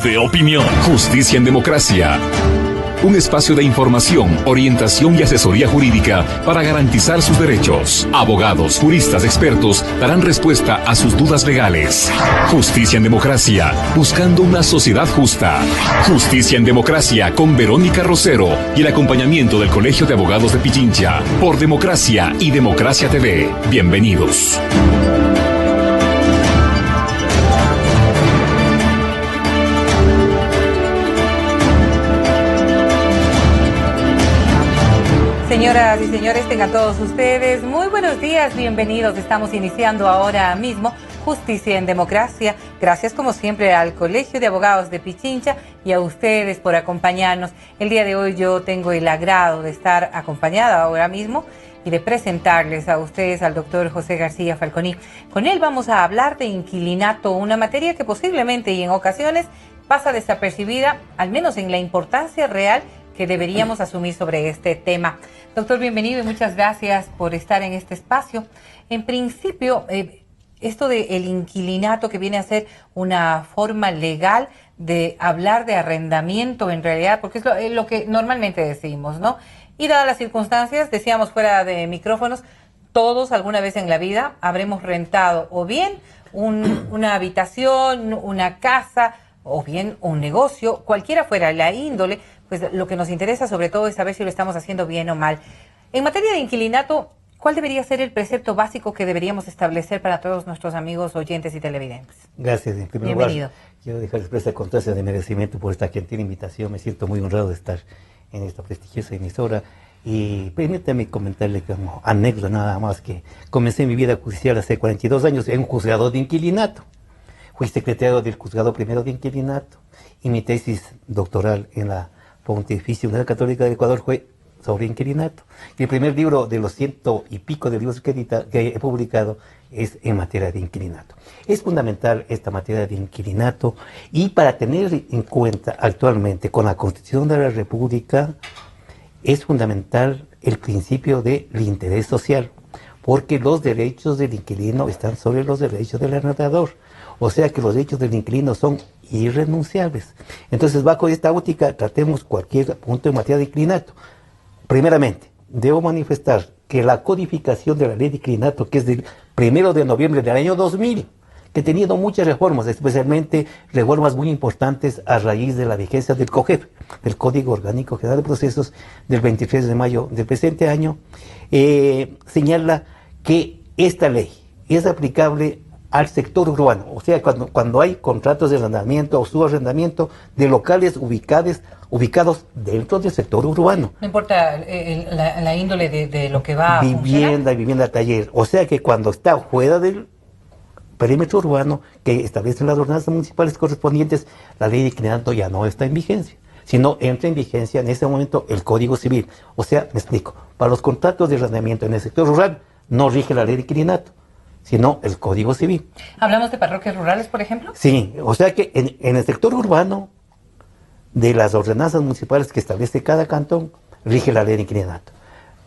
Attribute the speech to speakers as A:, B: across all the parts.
A: de opinión. Justicia en Democracia. Un espacio de información, orientación y asesoría jurídica para garantizar sus derechos. Abogados, juristas, expertos darán respuesta a sus dudas legales. Justicia en Democracia, buscando una sociedad justa. Justicia en Democracia con Verónica Rosero y el acompañamiento del Colegio de Abogados de Pichincha. Por Democracia y Democracia TV. Bienvenidos.
B: Señoras y señores, tengan todos ustedes muy buenos días, bienvenidos. Estamos iniciando ahora mismo Justicia en Democracia. Gracias como siempre al Colegio de Abogados de Pichincha y a ustedes por acompañarnos. El día de hoy yo tengo el agrado de estar acompañada ahora mismo y de presentarles a ustedes al doctor José García Falconi. Con él vamos a hablar de inquilinato, una materia que posiblemente y en ocasiones pasa desapercibida, al menos en la importancia real que deberíamos asumir sobre este tema. Doctor, bienvenido y muchas gracias por estar en este espacio. En principio, esto del inquilinato, que viene a ser una forma legal de hablar de arrendamiento en realidad, porque es lo que normalmente decimos, ¿no? Y dadas las circunstancias, decíamos fuera de micrófonos, todos alguna vez en la vida habremos rentado o bien una habitación, una casa, o bien un negocio, cualquiera fuera la índole. Pues lo que nos interesa sobre todo es saber si lo estamos haciendo bien o mal. En materia de inquilinato, ¿cuál debería ser el precepto básico que deberíamos establecer para todos nuestros amigos oyentes y televidentes?
C: Gracias. En primer lugar, quiero dejar expresa constancia de merecimiento por esta gentil invitación. Me siento muy honrado de estar en esta prestigiosa emisora. Y permítame comentarle como anécdota nada más que comencé mi vida judicial hace 42 años en un juzgado de inquilinato. Fui secretario del juzgado primero de inquilinato y mi tesis doctoral en la Pontificia Universidad Católica del Ecuador fue sobre inquilinato. Y el primer libro de los 100 y pico de libros que he publicado es en materia de inquilinato. Es fundamental esta materia de inquilinato y para tener en cuenta actualmente con la Constitución de la República es fundamental el principio del interés social, porque los derechos del inquilino están sobre los derechos del arrendador. O sea que los derechos del inquilino son irrenunciables. Entonces, bajo esta óptica, tratemos cualquier punto en materia de inquilinato. Primeramente, debo manifestar que la codificación de la ley de inquilinato, que es del 1 de noviembre del año 2000, que ha tenido muchas reformas, especialmente reformas muy importantes a raíz de la vigencia del COGEP, del Código Orgánico General de Procesos, del 23 de mayo del presente año, señala que esta ley es aplicable al sector urbano, o sea, cuando hay contratos de arrendamiento o subarrendamiento de locales ubicados dentro del sector urbano.
B: No importa la índole de lo que va a funcionar.
C: Vivienda, taller. O sea que cuando está fuera del perímetro urbano que establecen las ordenanzas municipales correspondientes, la ley de inquilinato ya no está en vigencia, sino entra en vigencia en ese momento el Código Civil. O sea, me explico, para los contratos de arrendamiento en el sector rural no rige la ley de inquilinato, sino el Código Civil.
B: ¿Hablamos de parroquias rurales, por ejemplo?
C: Sí, o sea que en el sector urbano, de las ordenanzas municipales que establece cada cantón, rige la ley de inquilinato.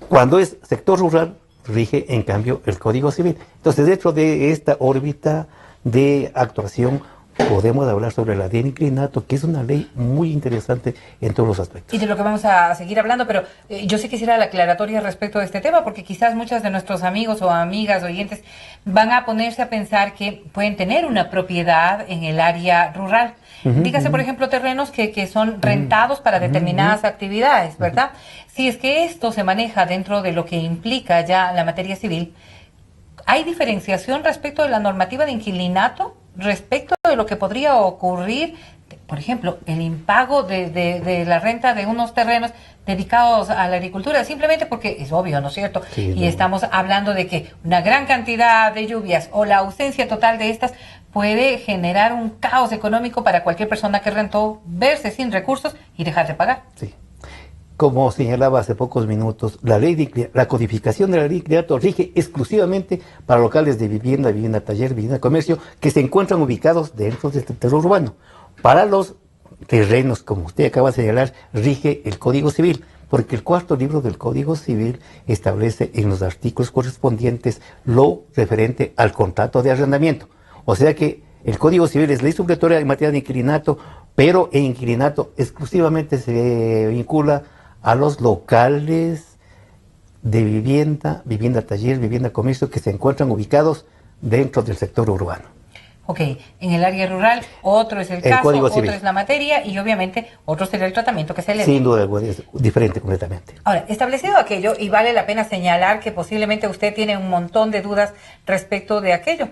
C: Cuando es sector rural, rige en cambio el Código Civil. Entonces, dentro de esta órbita de actuación, podemos hablar sobre la ley de inquilinato, que es una ley muy interesante en todos los aspectos.
B: Y de lo que vamos a seguir hablando, pero yo sí quisiera la aclaratoria respecto de este tema, porque quizás muchos de nuestros amigos o amigas oyentes van a ponerse a pensar que pueden tener una propiedad en el área rural. Dígase, por ejemplo, terrenos que son rentados para determinadas actividades, ¿verdad? Si es que esto se maneja dentro de lo que implica ya la materia civil, ¿hay diferenciación respecto de la normativa de inquilinato? Respecto de lo que podría ocurrir, por ejemplo, el impago de la renta de unos terrenos dedicados a la agricultura, simplemente porque es obvio, ¿no es cierto?
C: Sí,
B: y estamos hablando de que una gran cantidad de lluvias o la ausencia total de estas puede generar un caos económico para cualquier persona que rentó, verse sin recursos y dejar de pagar.
C: Sí. Como señalaba hace pocos minutos, la codificación de la ley de inquilinato rige exclusivamente para locales de vivienda, vivienda taller, vivienda comercio, que se encuentran ubicados dentro del territorio urbano. Para los terrenos, como usted acaba de señalar, rige el Código Civil, porque el cuarto libro del Código Civil establece en los artículos correspondientes lo referente al contrato de arrendamiento. O sea que el Código Civil es ley supletoria en materia de inquilinato pero el inquilinato exclusivamente se vincula a los locales de vivienda taller, vivienda comercio, que se encuentran ubicados dentro del sector urbano.
B: Ok, en el área rural otro es el caso,
C: Código
B: otro
C: Civil.
B: es la materia y obviamente otro será el tratamiento que se le dé.
C: Sin duda, es diferente completamente.
B: Ahora, establecido aquello, y vale la pena señalar que posiblemente usted tiene un montón de dudas respecto de aquello,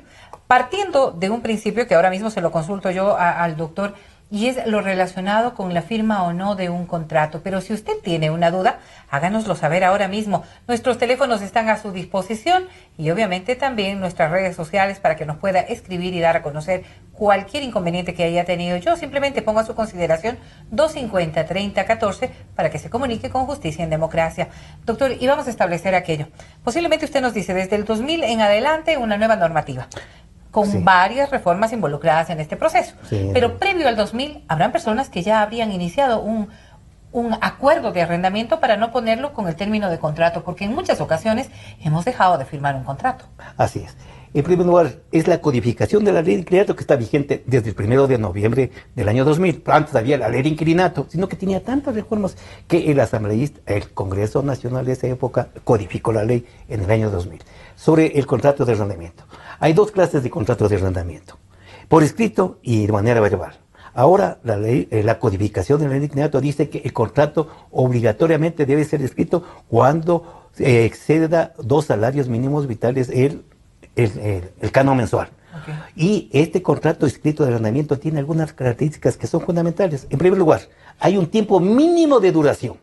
B: partiendo de un principio que ahora mismo se lo consulto yo al doctor, y es lo relacionado con la firma o no de un contrato. Pero si usted tiene una duda, háganoslo saber ahora mismo. Nuestros teléfonos están a su disposición y obviamente también nuestras redes sociales para que nos pueda escribir y dar a conocer cualquier inconveniente que haya tenido. Yo simplemente pongo a su consideración 250-3014 para que se comunique con Justicia en Democracia. Doctor, y vamos a establecer aquello. Posiblemente usted nos dice desde el 2000 en adelante una nueva normativa, con varias reformas involucradas en este proceso. Pero previo al 2000, habrán personas que ya habrían iniciado un acuerdo de arrendamiento para no ponerlo con el término de contrato, porque en muchas ocasiones hemos dejado de firmar un contrato.
C: Así es. En primer lugar, es la codificación de la ley de inquilinato que está vigente desde el 1 de noviembre del año 2000. Antes había la ley de inquilinato, sino que tenía tantas reformas que el asambleísta, el Congreso Nacional de esa época, codificó la ley en el año 2000 sobre el contrato de arrendamiento. Hay dos clases de contratos de arrendamiento, por escrito y de manera verbal. Ahora la ley, la codificación de la ley de inquilinato dice que el contrato obligatoriamente debe ser escrito cuando exceda 2 salarios mínimos vitales el canon mensual. Okay. Y este contrato escrito de arrendamiento tiene algunas características que son fundamentales. En primer lugar, hay un tiempo mínimo de duración,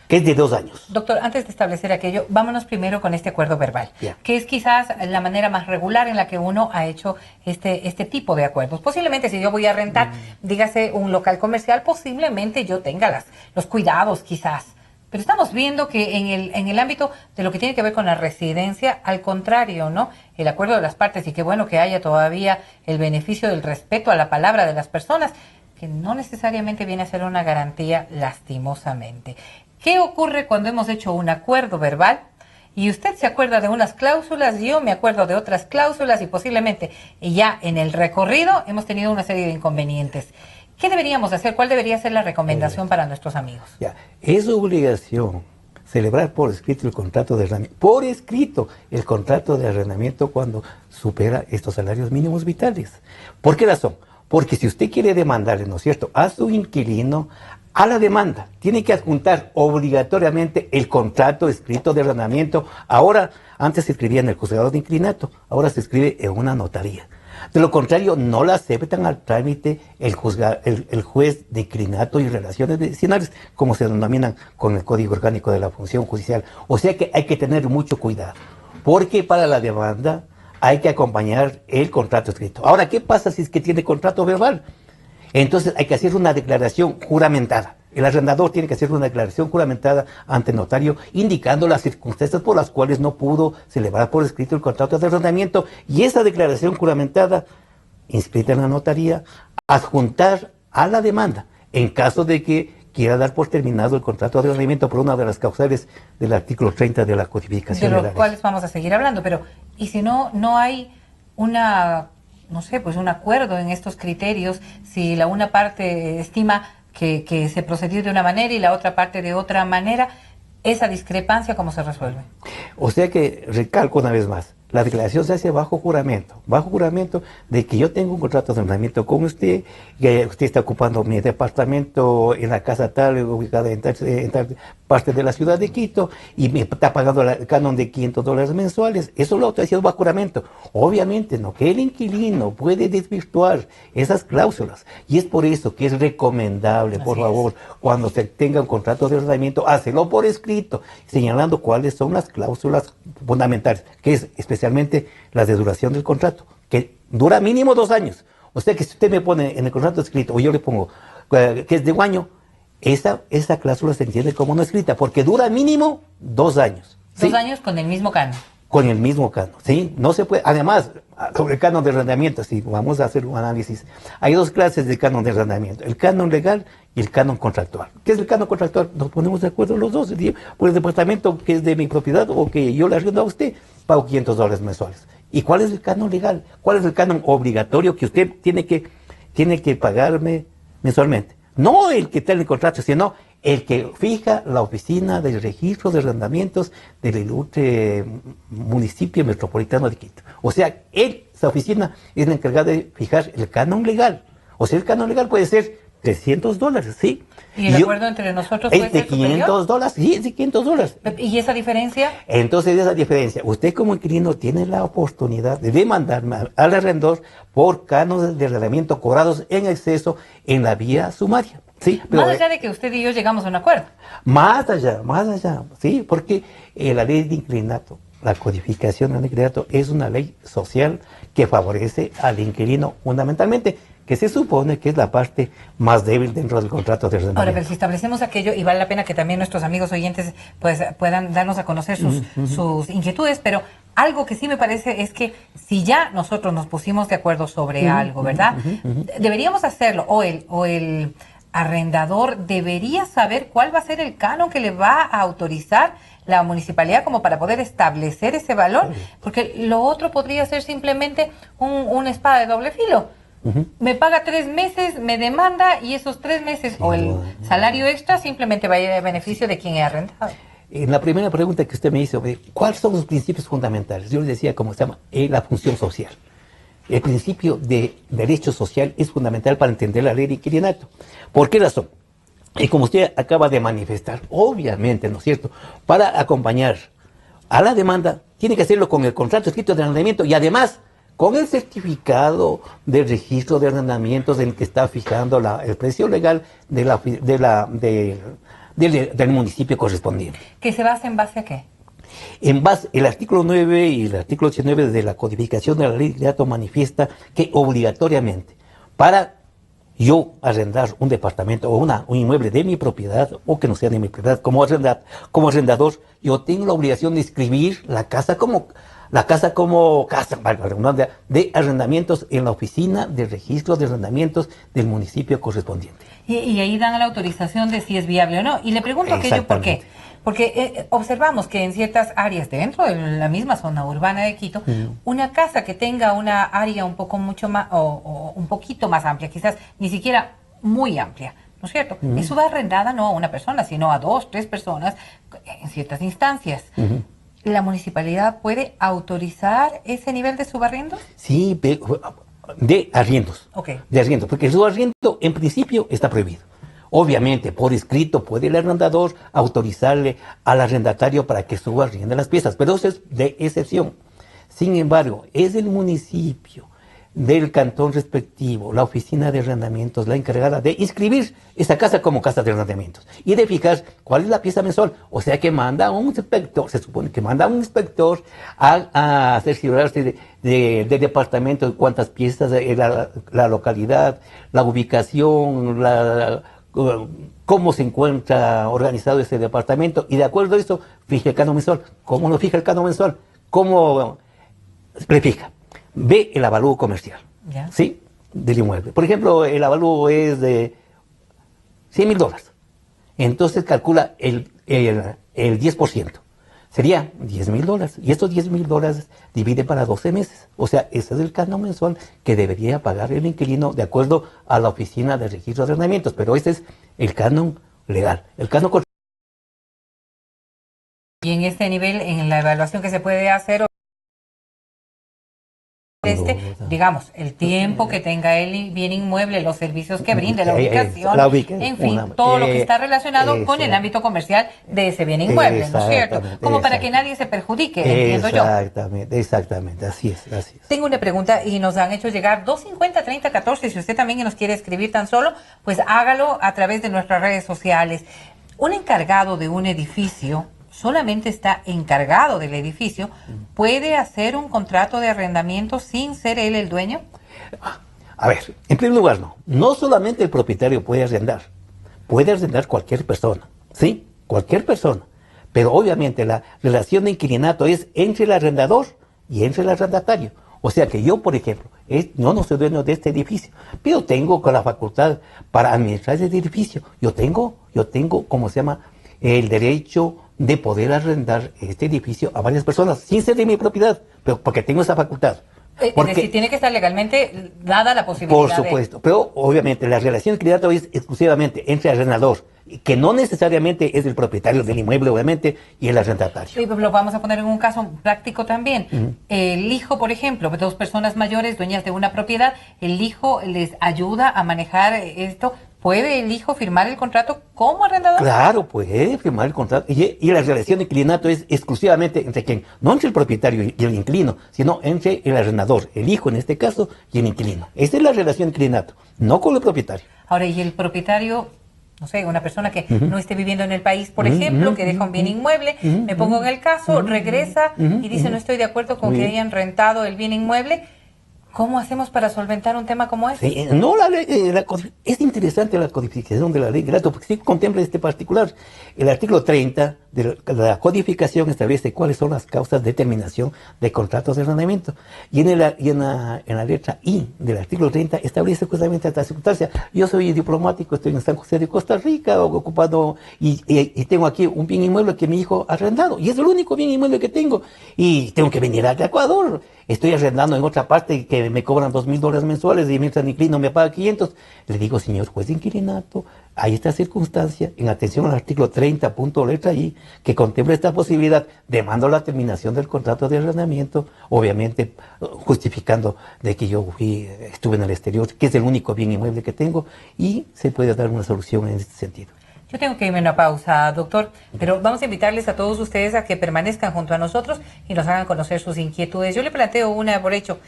C: que es de 2 años.
B: Doctor, antes de establecer aquello, vámonos primero con este acuerdo verbal, que es quizás la manera más regular en la que uno ha hecho este tipo de acuerdos. Posiblemente si yo voy a rentar, dígase un local comercial, posiblemente yo tenga los cuidados quizás. Pero estamos viendo que en el ámbito de lo que tiene que ver con la residencia, al contrario, ¿no? El acuerdo de las partes, y qué bueno que haya todavía el beneficio del respeto a la palabra de las personas, que no necesariamente viene a ser una garantía lastimosamente. ¿Qué ocurre cuando hemos hecho un acuerdo verbal y usted se acuerda de unas cláusulas, yo me acuerdo de otras cláusulas y posiblemente ya en el recorrido hemos tenido una serie de inconvenientes? ¿Qué deberíamos hacer? ¿Cuál debería ser la recomendación para nuestros amigos?
C: Es obligación celebrar por escrito el contrato de arrendamiento. Por escrito el contrato de arrendamiento cuando supera estos salarios mínimos vitales. ¿Por qué razón? Porque si usted quiere demandarle, ¿no es cierto?, a su inquilino, a la demanda tiene que adjuntar obligatoriamente el contrato escrito de arrendamiento. Ahora, antes se escribía en el juzgado de inquilinato, ahora se escribe en una notaría. De lo contrario, no la aceptan al trámite el juez de inquilinato y relaciones vecinales, como se denominan con el Código Orgánico de la Función Judicial. O sea que hay que tener mucho cuidado, porque para la demanda hay que acompañar el contrato escrito. Ahora, ¿qué pasa si es que tiene contrato verbal? Entonces hay que hacer una declaración juramentada. El arrendador tiene que hacer una declaración juramentada ante el notario indicando las circunstancias por las cuales no pudo celebrar por escrito el contrato de arrendamiento, y esa declaración juramentada inscrita en la notaría adjuntar a la demanda en caso de que quiera dar por terminado el contrato de arrendamiento por una de las causales del artículo 30 de la codificación.
B: De los cuales vamos a seguir hablando, pero ¿y si no hay no sé, pues un acuerdo en estos criterios, si la una parte estima que se procedió de una manera y la otra parte de otra manera, esa discrepancia cómo se resuelve? O
C: sea que, recalco una vez más, la declaración se hace bajo juramento de que yo tengo un contrato de arrendamiento con usted, que usted está ocupando mi departamento en la casa tal, ubicada en tal parte de la ciudad de Quito, y me está pagando el canon de $500 mensuales. Eso lo está haciendo bajo juramento. Obviamente, no, que el inquilino puede desvirtuar esas cláusulas, y es por eso que es recomendable, por favor, cuando se tenga un contrato de arrendamiento, hácelo por escrito, señalando cuáles son las cláusulas fundamentales, que es especialmente las de duración del contrato, que dura mínimo 2 años. O sea que si usted me pone en el contrato escrito, o yo le pongo que es de 1 año, esa cláusula se entiende como no escrita, porque dura mínimo 2 años.
B: 2 años con el mismo canon.
C: Con el mismo canon, ¿sí? No se puede. Además, sobre el canon de arrendamiento, si vamos a hacer un análisis, hay 2 clases de canon de arrendamiento: el canon legal y el canon contractual. ¿Qué es el canon contractual? Nos ponemos de acuerdo los dos. Por el departamento que es de mi propiedad o que yo le arriendo a usted, pago $500 mensuales. ¿Y cuál es el canon legal? ¿Cuál es el canon obligatorio que usted tiene que pagarme mensualmente. No el que está en el contrato, sino el que fija la oficina del registro de arrendamientos del ilustre municipio metropolitano de Quito. O sea, esa oficina es la encargada de fijar el canon legal. O sea, el canon legal puede ser $300, ¿sí?
B: ¿Y el acuerdo entre nosotros puede
C: es de
B: ser superior?
C: $500, sí, es de $500.
B: ¿Y esa diferencia?
C: Entonces, esa diferencia, usted como inquilino tiene la oportunidad de demandar al arrendador por cánones de arrendamiento cobrados en exceso en la vía sumaria. Sí, pero
B: más allá de que usted y yo llegamos a un acuerdo.
C: Más allá, sí, porque la ley de inquilinato, la codificación del inquilinato es una ley social que favorece al inquilino fundamentalmente, que se supone que es la parte más débil dentro del contrato de arrendamiento.
B: Ahora, pero si establecemos aquello, y vale la pena que también nuestros amigos oyentes pues puedan darnos a conocer sus inquietudes, pero algo que sí me parece es que si ya nosotros nos pusimos de acuerdo sobre algo, ¿verdad? Deberíamos hacerlo, o el arrendador debería saber cuál va a ser el canon que le va a autorizar la municipalidad como para poder establecer ese valor, porque lo otro podría ser simplemente una espada de doble filo. Me paga 3 meses, me demanda y esos 3 meses o el salario extra simplemente va a ir a beneficio de quien he arrendado.
C: En la primera pregunta que usted me hizo, ¿cuáles son los principios fundamentales? Yo le decía, ¿cómo se llama? La función social. El principio de derecho social es fundamental para entender la ley de inquilinato. ¿Por qué razón? Y como usted acaba de manifestar, obviamente, ¿no es cierto? Para acompañar a la demanda, tiene que hacerlo con el contrato escrito de arrendamiento y además con el certificado de registro de arrendamientos en el que está fijando el precio legal del municipio correspondiente.
B: ¿Que se basa en base a qué?
C: En base, el artículo 9 y el artículo 19 de la codificación de la ley de datos manifiesta que obligatoriamente para yo arrendar un departamento o un inmueble de mi propiedad o que no sea de mi propiedad como arrendador, yo tengo la obligación de inscribir la casa como casa, valga la redundancia, de arrendamientos en la oficina de registro de arrendamientos del municipio correspondiente.
B: Y ahí dan la autorización de si es viable o no. Y le pregunto aquello por qué. Porque observamos que en ciertas áreas dentro de la misma zona urbana de Quito, una casa que tenga una área un poco mucho más o un poquito más amplia, quizás ni siquiera muy amplia, ¿no es cierto? Eso va arrendada no a una persona, sino a 2, 3 personas en ciertas instancias. ¿La municipalidad puede autorizar ese nivel de subarriendo?
C: Sí, de arriendos.
B: Okay.
C: De arriendos, porque el subarriendo en principio está prohibido. Obviamente, por escrito puede el arrendador autorizarle al arrendatario para que subarriende las piezas, pero eso es de excepción. Sin embargo, es el municipio del cantón respectivo, la oficina de arrendamientos, la encargada de inscribir esa casa como casa de arrendamientos y de fijar cuál es la pieza mensual. O sea que manda un inspector, se supone que manda un inspector a cerciorarse de departamento, de cuántas piezas, la localidad, la ubicación, cómo se encuentra organizado ese departamento y de acuerdo a eso fija el canon mensual. ¿Cómo lo fija el canon mensual? ¿Cómo le fija? Ve el avalúo comercial, ¿sí? Del inmueble. Por ejemplo, el avalúo es de $100,000. Entonces calcula el 10%. Sería $10,000. Y estos $10,000 divide para 12 meses. O sea, ese es el canon mensual que debería pagar el inquilino de acuerdo a la oficina de registro de arrendamientos. Pero ese es el canon legal. El canon.
B: Y en este nivel, en la evaluación que se puede hacer, digamos, el tiempo que tenga el bien inmueble, los servicios que brinde, la ubicación, en fin, todo lo que está relacionado con el ámbito comercial de ese bien inmueble, ¿no es cierto? Como para que nadie se perjudique, entiendo yo.
C: Exactamente, así es.
B: Tengo una pregunta y nos han hecho llegar 250-3014, si usted también nos quiere escribir tan solo, pues hágalo a través de nuestras redes sociales. Un encargado de un edificio solamente está encargado del edificio, ¿puede hacer un contrato de arrendamiento sin ser él el dueño?
C: A ver, en primer lugar, no solamente el propietario puede arrendar cualquier persona, ¿sí? Cualquier persona. Pero obviamente la relación de inquilinato es entre el arrendador y entre el arrendatario. O sea que yo, por ejemplo, no soy dueño de este edificio, pero tengo con la facultad para administrar ese edificio. Yo tengo, ¿cómo se llama? El derecho de poder arrendar este edificio a varias personas, sin ser de mi propiedad, pero porque tengo esa facultad.
B: Es decir, tiene que estar legalmente dada la posibilidad.
C: Por supuesto, pero obviamente la relación de inquilinato es exclusivamente entre el arrendador, que no necesariamente es el propietario del inmueble, obviamente, y el arrendatario.
B: Sí, lo vamos a poner en un caso práctico también. El hijo, por ejemplo, dos personas mayores, dueñas de una propiedad, el hijo les ayuda a manejar esto. ¿Puede el hijo firmar el contrato como arrendador?
C: Claro, puede firmar el contrato. Y la relación de inquilinato es exclusivamente entre quien, no entre el propietario y el inquilino, sino entre el arrendador, el hijo en este caso, y el inquilino. Esa es la relación de inquilinato, no con el propietario.
B: Ahora, ¿y el propietario? No sé, una persona que no esté viviendo en el país, por ejemplo, que deja un bien inmueble, me pongo en el caso, regresa y dice no estoy de acuerdo con que hayan rentado el bien inmueble. ¿Cómo hacemos para solventar un tema como este?
C: Sí, no, es interesante la codificación de la ley Grato, porque sí contempla este particular. El artículo 30 de la codificación establece cuáles son las causas de terminación de contratos de arrendamiento. Y en la letra I del artículo 30 establece justamente esta circunstancia. Yo soy diplomático, estoy en San José de Costa Rica, ocupado, y tengo aquí un bien inmueble que mi hijo ha arrendado. Y es el único bien inmueble que tengo. Y tengo que venir a Ecuador. Estoy arrendando en otra parte que me cobran $2,000 mensuales y mientras el inquilino me paga 500. Le digo, señor juez de inquilinato, hay esta circunstancia, en atención al artículo 30, punto letra I, que contempla esta posibilidad, demando la terminación del contrato de arrendamiento, obviamente justificando de que yo estuve en el exterior, que es el único bien inmueble que tengo, y se puede dar una solución en este sentido.
B: Yo tengo que irme a una pausa, doctor, pero vamos a invitarles a todos ustedes a que permanezcan junto a nosotros y nos hagan conocer sus inquietudes. Yo le planteo una por hecho.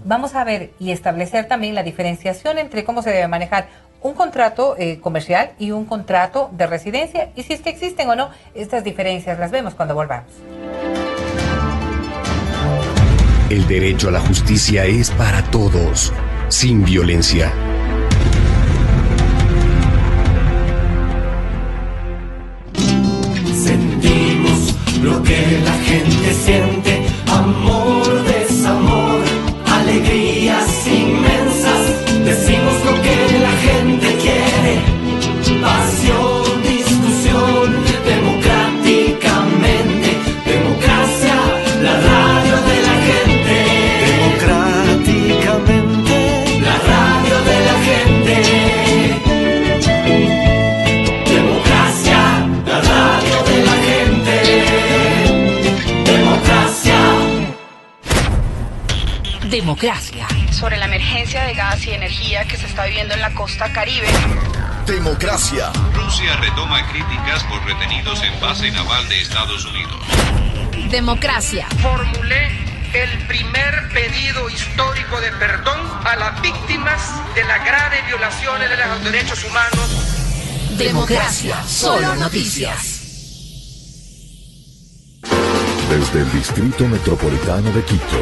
B: Vamos a ver y establecer también la diferenciación entre cómo se debe manejar un contrato comercial y un contrato de residencia, y si es que existen o no estas diferencias. Las vemos cuando volvamos.
A: El derecho a la justicia es para todos, sin violencia.
D: Sentimos lo que la gente siente, amor, desamor, alegrías inmensas. Decimos lo que la gente quiere, pasión, discusión, democráticamente. Democracia, la radio de la gente. Democráticamente, la radio de la gente. Democracia, la radio de la gente. Democracia.
E: Democracia.
F: Sobre la emergencia de gas y energía que se está viviendo en la costa Caribe.
G: Democracia.
H: Rusia retoma críticas por retenidos en base naval de Estados Unidos.
E: Democracia.
I: Formulé el primer pedido histórico de perdón a las víctimas de las graves violaciones de los derechos humanos.
E: Democracia. Solo noticias.
G: Desde el Distrito Metropolitano de Quito,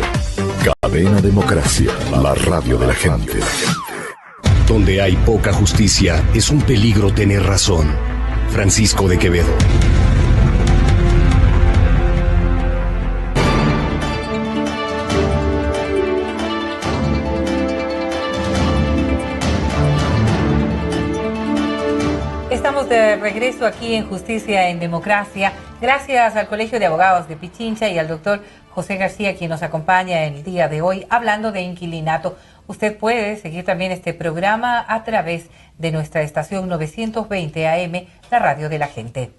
G: Cadena Democracia, la radio de la gente.
A: Donde hay poca justicia, es un peligro tener razón. Francisco de Quevedo.
B: Estamos de regreso aquí en Justicia en Democracia, gracias al Colegio de Abogados de Pichincha y al doctor José García, quien nos acompaña el día de hoy hablando de inquilinato. Usted puede seguir también este programa a través de nuestra estación 920 AM, la radio de la gente.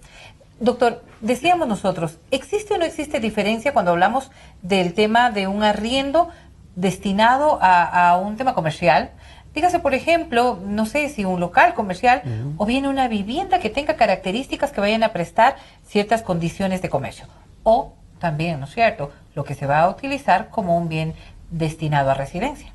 B: Doctor, decíamos nosotros, ¿existe o no existe diferencia cuando hablamos del tema de un arriendo destinado a un tema comercial? Dígase, por ejemplo, no sé si un local comercial o bien una vivienda que tenga características que vayan a prestar ciertas condiciones de comercio. O también, ¿no es cierto?, lo que se va a utilizar como un bien destinado a residencia.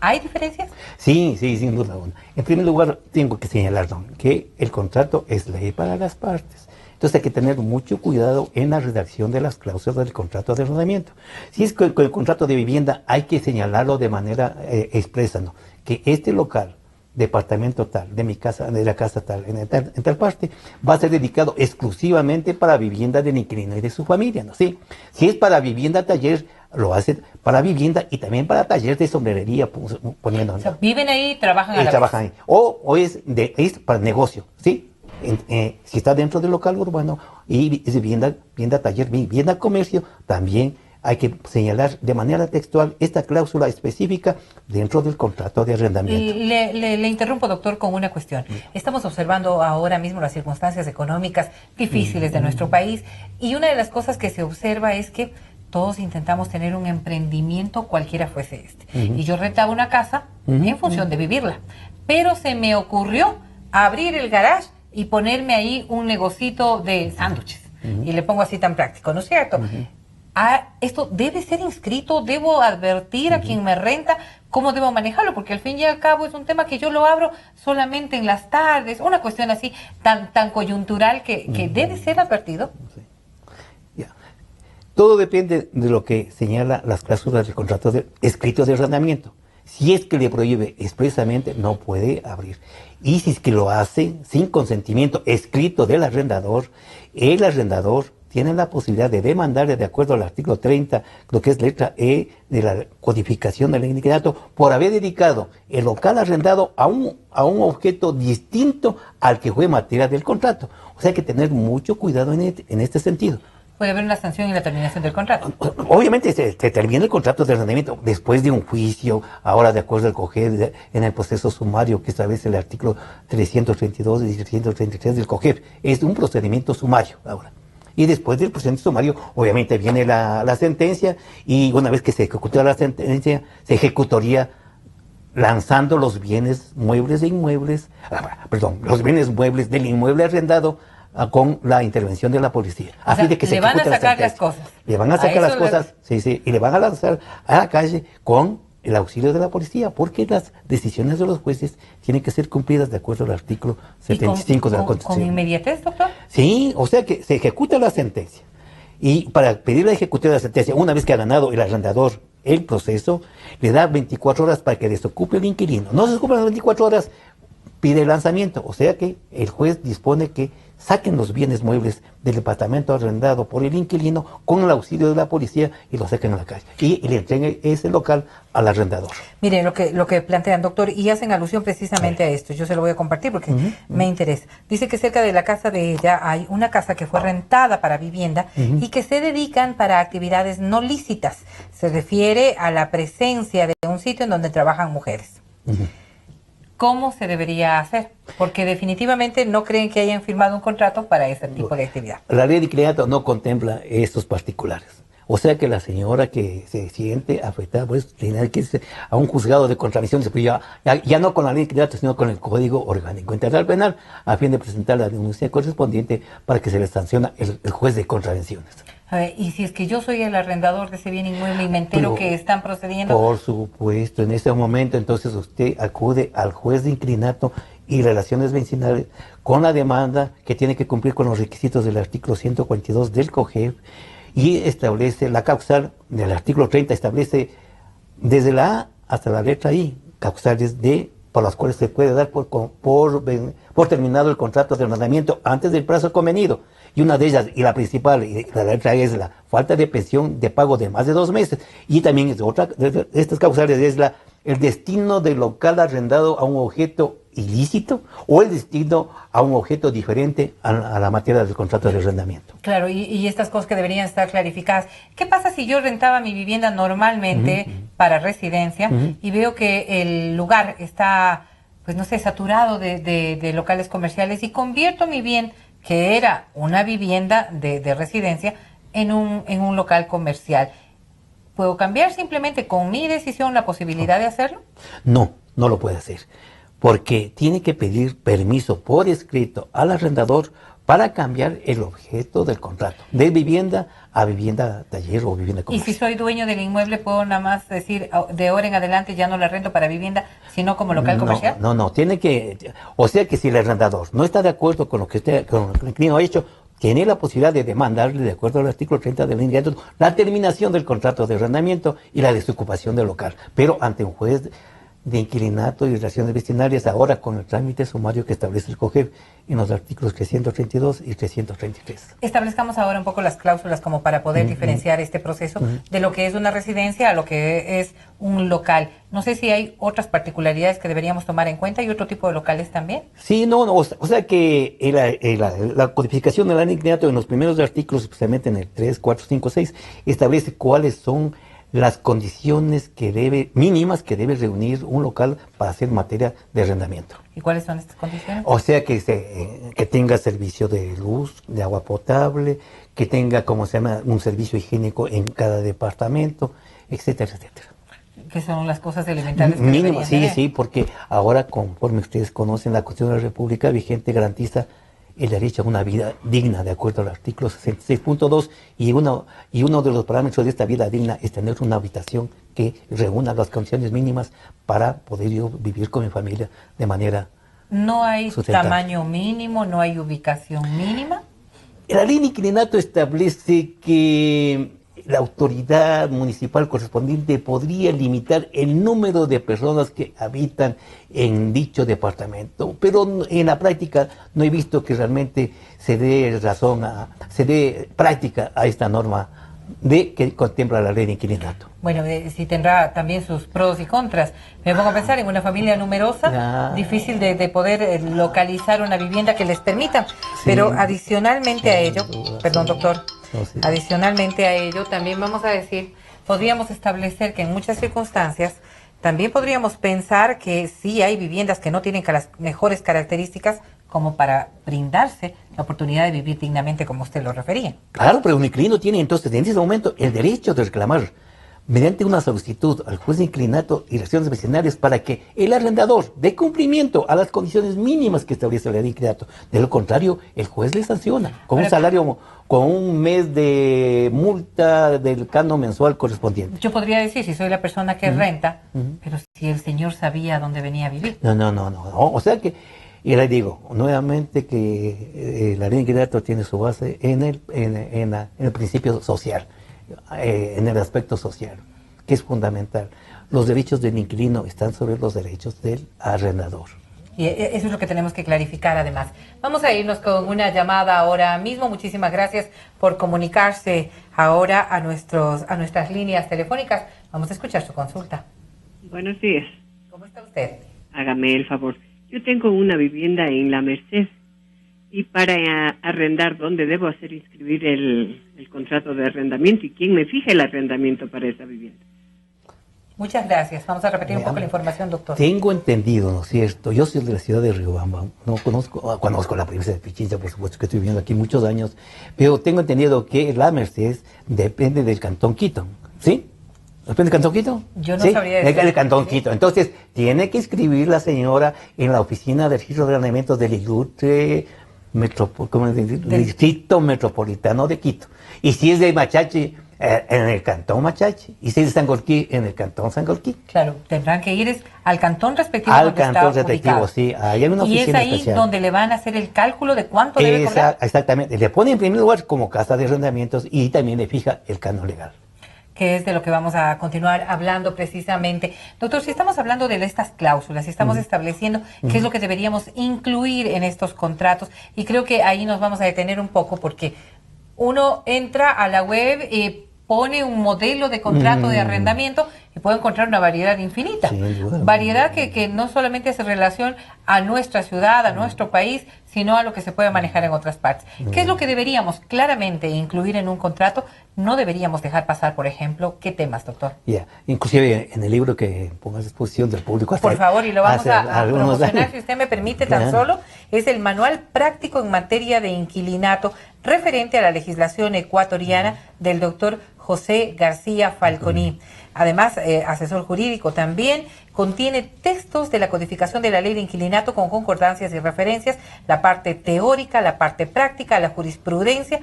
B: ¿Hay diferencias?
C: Sí, sin duda alguna. En primer lugar, tengo que señalar, que el contrato es ley para las partes. Entonces hay que tener mucho cuidado en la redacción de las cláusulas del contrato de arrendamiento. Si es con el contrato de vivienda, hay que señalarlo de manera expresa, ¿no?, que este local, departamento tal, de mi casa, de la casa tal, en tal parte, va a ser dedicado exclusivamente para vivienda del inquilino y de su familia, ¿no? Sí. Si es para vivienda taller, lo hace para vivienda y también para taller de sombrerería, poniendo, ¿no?
B: O sea, viven ahí, trabajan a la
C: trabajan vez. Ahí. O es para negocio, ¿sí? Si está dentro del local urbano y es vivienda taller, vivienda comercio, también hay que señalar de manera textual esta cláusula específica dentro del contrato de arrendamiento.
B: Le interrumpo, doctor, con una cuestión. Estamos observando ahora mismo las circunstancias económicas difíciles de nuestro país, y una de las cosas que se observa es que todos intentamos tener un emprendimiento, cualquiera fuese este. Y yo rentaba una casa en función de vivirla, pero se me ocurrió abrir el garage y ponerme ahí un negocito de sándwiches. Y le pongo así tan práctico, ¿no es cierto? Esto debe ser inscrito, debo advertir a quien me renta cómo debo manejarlo, porque al fin y al cabo es un tema que yo lo abro solamente en las tardes, una cuestión así tan coyuntural que debe ser advertido.
C: Sí. Todo depende de lo que señala las cláusulas del contrato escrito de arrendamiento. Si es que le prohíbe expresamente, no puede abrir. Y si es que lo hace sin consentimiento escrito del arrendador, el arrendador tiene la posibilidad de demandarle, de acuerdo al artículo 30, lo que es letra E de la codificación del inquilinato, por haber dedicado el local arrendado a un objeto distinto al que fue materia del contrato. O sea, hay que tener mucho cuidado en este sentido.
B: Puede haber una sanción y la terminación del contrato.
C: Obviamente se termina el contrato de arrendamiento después de un juicio, ahora de acuerdo al COGEP, en el proceso sumario que establece el artículo 332 y 333 del COGEP. Es un procedimiento sumario ahora. Y después del procedimiento sumario, obviamente viene la sentencia, y una vez que se ejecute la sentencia, se ejecutaría lanzando los bienes muebles e inmuebles, los bienes muebles del inmueble arrendado con la intervención de la policía.
B: O sea, de que le van a sacar las cosas.
C: Le van a sacar las cosas, sí, y le van a lanzar a la calle con el auxilio de la policía, porque las decisiones de los jueces tienen que ser cumplidas de acuerdo al artículo 75 de la Constitución.
B: ¿Con inmediatez, doctor?
C: Sí, o sea que se ejecuta la sentencia. Y para pedir la ejecución de la sentencia, una vez que ha ganado el arrendador el proceso, le da 24 horas para que desocupe el inquilino. No se desocupan las 24 horas, pide el lanzamiento. O sea que el juez dispone que saquen los bienes muebles del departamento arrendado por el inquilino con el auxilio de la policía y lo saquen a la calle. Y le entreguen ese local al arrendador.
B: Mire, lo que plantean, doctor, y hacen alusión precisamente a esto. Yo se lo voy a compartir porque me interesa. Dice que cerca de la casa de ella hay una casa que fue rentada para vivienda y que se dedican para actividades no lícitas. Se refiere a la presencia de un sitio en donde trabajan mujeres. ¿Cómo se debería hacer? Porque definitivamente no creen que hayan firmado un contrato para ese tipo de actividad.
C: La ley de inquilinato no contempla estos particulares. O sea que la señora que se siente afectada, pues tiene que irse a un juzgado de contravenciones, pero ya no con la ley de inquilinato, sino con el Código Orgánico Integral Penal, a fin de presentar la denuncia correspondiente para que se le sancione el juez de contravenciones.
B: A ver, y si es que yo soy el arrendador de ese bien inmueble y me entero que están procediendo...
C: Por supuesto, en este momento entonces usted acude al juez de inquilinato y relaciones vecinales con la demanda que tiene que cumplir con los requisitos del artículo 142 del COGEP y establece la causal del artículo 30, establece desde la A hasta la letra I, causales por las cuales se puede dar por terminado el contrato de arrendamiento antes del plazo convenido. Y una de ellas, y la principal, y la letra es la falta de pensión de pago de más de 2 meses. Y también es otra de estas causales es el destino del local arrendado a un objeto ilícito o el destino a un objeto diferente a la materia del contrato de arrendamiento.
B: Claro, y estas cosas que deberían estar clarificadas. ¿Qué pasa si yo rentaba mi vivienda normalmente para residencia y veo que el lugar está, pues no sé, saturado de locales comerciales y convierto mi bien, que era una vivienda de residencia, en un local comercial? ¿Puedo cambiar simplemente con mi decisión la posibilidad de hacerlo?
C: No lo puede hacer, porque tiene que pedir permiso por escrito al arrendador para cambiar el objeto del contrato, de vivienda a vivienda taller o vivienda comercial.
B: Y si soy dueño del inmueble, ¿puedo nada más decir de ahora en adelante ya no la rento para vivienda, sino como local comercial?
C: No, tiene que, o sea que si el arrendador no está de acuerdo con lo que el inquilino ha hecho, tiene la posibilidad de demandarle, de acuerdo al artículo 30 del inquilinato, la terminación del contrato de arrendamiento y la desocupación del local, pero ante un juez de inquilinato y relaciones vecinales, ahora con el trámite sumario que establece el COGEB en los artículos 332 y 333.
B: Establezcamos ahora un poco las cláusulas como para poder diferenciar este proceso de lo que es una residencia a lo que es un local. No sé si hay otras particularidades que deberíamos tomar en cuenta y otro tipo de locales también.
C: Sí, no, o sea que la codificación del inquilinato en los primeros artículos, especialmente en el 3, 4, 5, 6, establece cuáles son las condiciones mínimas que debe reunir un local para hacer materia de arrendamiento.
B: ¿Y cuáles son estas condiciones?
C: O sea que tenga servicio de luz, de agua potable, que tenga, como se llama, un servicio higiénico en cada departamento, etcétera, etcétera.
B: Que son las cosas elementales que
C: mínimas, sí,
B: tener.
C: sí, porque ahora, conforme ustedes conocen, la Constitución de la República vigente garantiza el derecho a una vida digna, de acuerdo al artículo 66.2, y uno de los parámetros de esta vida digna es tener una habitación que reúna las condiciones mínimas para poder yo vivir con mi familia de manera
B: ¿No hay
C: sustentable.
B: tamaño mínimo, no hay ubicación mínima?
C: La ley de inquilinato establece que la autoridad municipal correspondiente podría limitar el número de personas que habitan en dicho departamento, pero en la práctica no he visto que realmente se dé práctica a esta norma que contempla la ley de inquilinato.
B: Bueno, sí tendrá también sus pros y contras. Me pongo a pensar en una familia numerosa, difícil de poder localizar una vivienda que les permita, pero adicionalmente a ello, perdón doctor, adicionalmente a ello también vamos a decir, podríamos establecer que en muchas circunstancias también podríamos pensar que sí hay viviendas que no tienen las mejores características como para brindarse la oportunidad de vivir dignamente como usted lo refería.
C: Claro, pero un inquilino tiene entonces en ese momento el derecho de reclamar mediante una solicitud al juez de inquilinato y relaciones vecinales para que el arrendador dé cumplimiento a las condiciones mínimas que establece la ley de inquilinato. De lo contrario, el juez le sanciona con un salario, con un mes de multa del canon mensual correspondiente.
B: Yo podría decir, si soy la persona que renta, pero si el señor sabía dónde venía a vivir.
C: No. O sea que, y le digo nuevamente que la ley de inquilinato tiene su base en el principio social, en el aspecto social, que es fundamental. Los derechos del inquilino están sobre los derechos del arrendador.
B: Y eso es lo que tenemos que clarificar además. Vamos a irnos con una llamada ahora mismo. Muchísimas gracias por comunicarse ahora a nuestras líneas telefónicas. Vamos a escuchar su consulta.
J: Buenos días.
B: ¿Cómo está usted?
J: Hágame el favor. Yo tengo una vivienda en La Merced y para arrendar, ¿dónde debo inscribir el contrato de arrendamiento y quién me fija el arrendamiento para esa vivienda?
B: Muchas gracias. Vamos a repetir un poco la información, doctor.
C: Tengo entendido, ¿no es cierto? Yo soy de la ciudad de Riobamba, no conozco la provincia de Pichincha, por supuesto que estoy viviendo aquí muchos años, pero tengo entendido que La Merced depende del Cantón Quito, ¿sí? ¿Depende del Cantón Quito?
B: Yo no sabría decir.
C: El Cantón Quito. Entonces, tiene que inscribir la señora en la oficina de registro de arrendamientos del Ilustre Distrito Metropolitano de Quito. Y si es de Machachi, en el Cantón Machachi. Y si es de Sangolquí, en el Cantón Sangolquí.
B: Claro, tendrán que ir al cantón respectivo.
C: Al cantón respectivo, sí. Hay una oficina
B: y es ahí
C: especial
B: donde le van a hacer el cálculo de cuánto debe cobrar.
C: Exactamente. Le pone en primer lugar como casa de arrendamientos y también le fija el canon legal.
B: Que es de lo que vamos a continuar hablando precisamente. Doctor, si estamos hablando de estas cláusulas, si estamos estableciendo qué es lo que deberíamos incluir en estos contratos, y creo que ahí nos vamos a detener un poco porque uno entra a la web y pone un modelo de contrato de arrendamiento y puede encontrar una variedad infinita. Variedad que no solamente hace relación a nuestra ciudad, a nuestro país, sino a lo que se puede manejar en otras partes. ¿Qué es lo que deberíamos claramente incluir en un contrato? No deberíamos dejar pasar, por ejemplo, ¿qué temas, doctor?
C: Inclusive en el libro que pongo a disposición del público.
B: Por favor, y lo vamos a promocionar, si usted me permite, tan solo, es el Manual Práctico en Materia de Inquilinato referente a la legislación ecuatoriana del doctor José García Falconi. Además, asesor jurídico también, contiene textos de la codificación de la ley de inquilinato con concordancias y referencias, la parte teórica, la parte práctica, la jurisprudencia.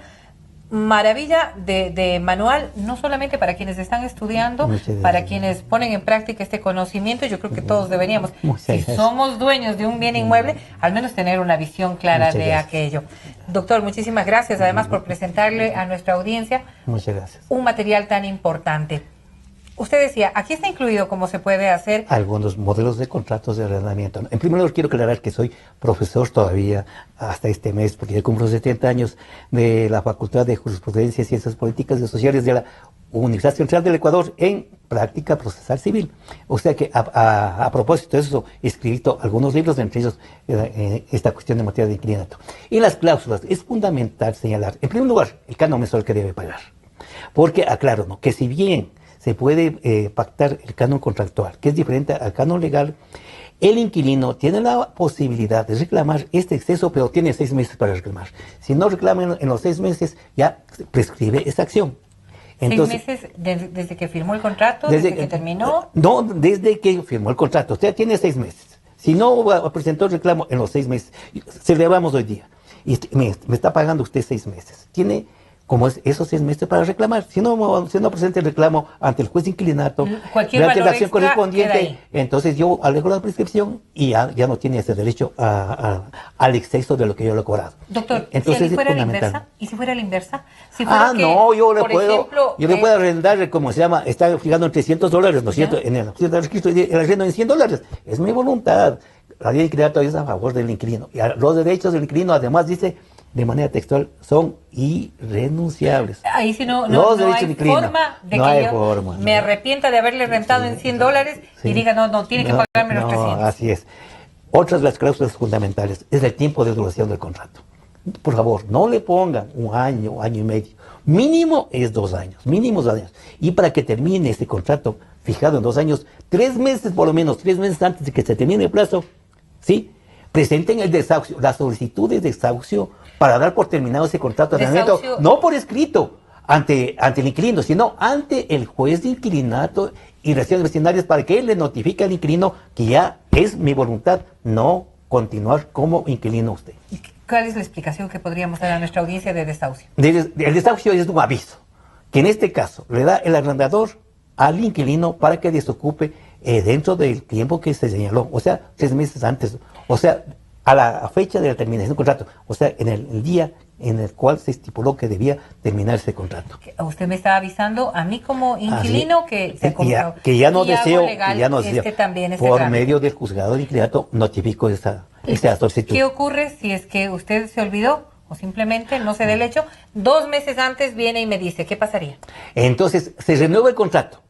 B: Maravilla de manual, no solamente para quienes están estudiando, para quienes ponen en práctica este conocimiento. Yo creo que todos deberíamos, si somos dueños de un bien inmueble, al menos tener una visión clara de aquello. Doctor, muchísimas gracias además por presentarle a nuestra audiencia un material tan importante. Usted decía, aquí está incluido cómo se puede hacer.
C: Algunos modelos de contratos de arrendamiento. En primer lugar, quiero aclarar que soy profesor todavía hasta este mes, porque ya cumplo 70 años de la Facultad de Jurisprudencia, Ciencias Políticas y Sociales de la Universidad Central del Ecuador en práctica procesal civil. O sea que a propósito de eso, he escrito algunos libros, entre ellos esta cuestión de materia de inquilinato. Y las cláusulas, es fundamental señalar, en primer lugar, el canon mensual que debe pagar. Porque aclaro, ¿no?, que si bien se puede pactar el canon contractual, que es diferente al canon legal, el inquilino tiene la posibilidad de reclamar este exceso, pero tiene 6 meses para reclamar. Si no reclama en los 6 meses, ya prescribe esa acción.
B: Entonces, 6 meses desde que firmó el contrato, desde que terminó.
C: No, desde que firmó el contrato. Usted tiene 6 meses. Si no presentó el reclamo en los 6 meses, celebramos hoy día, y me está pagando usted 6 meses. Tiene como esos 6 meses para reclamar. Si no presenta el reclamo ante el juez de inquilinato, durante la acción correspondiente, entonces yo alego la prescripción y ya no tiene ese derecho al exceso de lo que yo le he cobrado.
B: Doctor,
C: entonces,
B: si fuera la inversa, ¿y si fuera la inversa? Si fuera
C: yo le puedo arrendar, como se llama, está fijando en $300, ¿no es cierto? En el registro el arrendo en $100. Es mi voluntad. La ley de inquilinato es a favor del inquilino. Y los derechos del inquilino, además, dice de manera textual, son irrenunciables.
B: Ahí sí no hay forma de
C: no
B: que yo me arrepienta de haberle rentado en $100 y diga, no, tiene que pagarme los 300.
C: Así es. Otras de las cláusulas fundamentales es el tiempo de duración del contrato. Por favor, no le pongan 1 año, año y medio. Mínimo es 2 años, mínimo 2 años. Y para que termine este contrato fijado en 2 años, 3 meses por lo menos, 3 meses antes de que se termine el plazo, ¿sí?, presenten el desahucio, las solicitudes de desahucio para dar por terminado ese contrato de arrendamiento, no por escrito ante el inquilino, sino ante el juez de inquilinato y relaciones vecinales, para que él le notifique al inquilino que ya es mi voluntad no continuar como inquilino usted.
B: ¿Cuál es la explicación que podríamos dar a nuestra audiencia de desahucio?
C: El desahucio es un aviso que en este caso le da el arrendador al inquilino para que desocupe dentro del tiempo que se señaló, o sea, 3 meses antes, o sea, a la fecha de la terminación del contrato, o sea, en el día en el cual se estipuló que debía terminar ese contrato.
B: Usted me está avisando a mí como inquilino que
C: ya no deseo,
B: también
C: por medio del juzgado de inquilinato notifico esa solicitud.
B: ¿Qué ocurre si es que usted se olvidó o simplemente no se da el hecho? 2 meses antes viene y me dice, ¿qué pasaría?
C: Entonces se renueva el contrato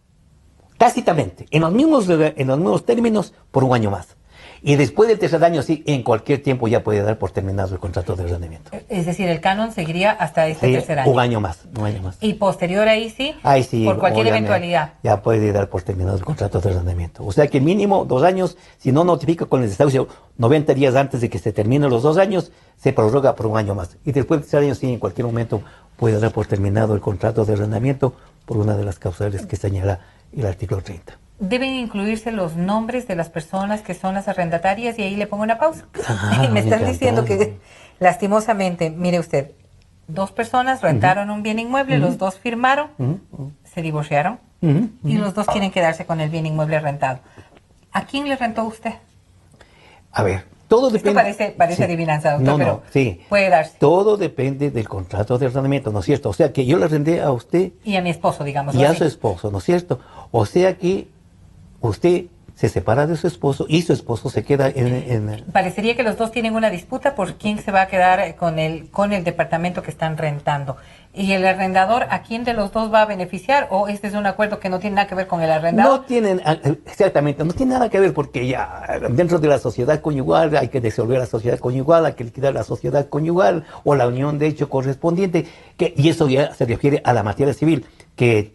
C: tácitamente, en los mismos términos, por 1 año más. Y después del 3er año, sí, en cualquier tiempo ya puede dar por terminado el contrato de arrendamiento.
B: Es decir, el canon seguiría hasta este 3er año.
C: 1 año más.
B: Y posterior ahí sí, por cualquier eventualidad.
C: Ya puede dar por terminado el contrato de arrendamiento. O sea que mínimo 2 años, si no notifica con el desahucio 90 días antes de que se terminen los 2 años, se prorroga por 1 año más. Y después del 3er año, sí, en cualquier momento puede dar por terminado el contrato de arrendamiento por una de las causales que señala el artículo 30.
B: Deben incluirse los nombres de las personas que son las arrendatarias, y ahí le pongo una pausa. Me están diciendo que, lastimosamente, mire usted, 2 personas rentaron un bien inmueble, los 2 firmaron, se divorciaron, y los 2 quieren quedarse con el bien inmueble rentado. ¿A quién le rentó usted?
C: A ver, todo depende.
B: Esto parece adivinanza, doctor, pero
C: sí,
B: puede darse.
C: Todo depende del contrato de arrendamiento, ¿no es cierto? O sea que yo le arrendé a usted.
B: Y a mi esposo, digamos.
C: Y a su esposo, ¿no es cierto? O sea que usted se separa de su esposo y su esposo se queda en...
B: Parecería que los 2 tienen una disputa por quién se va a quedar con el departamento que están rentando. ¿Y el arrendador a quién de los 2 va a beneficiar? ¿O este es un acuerdo que no tiene nada que ver con el arrendador?
C: Exactamente, no tiene nada que ver, porque ya dentro de la sociedad conyugal hay que disolver la sociedad conyugal, hay que liquidar la sociedad conyugal o la unión de hecho correspondiente, y eso ya se refiere a la materia civil, que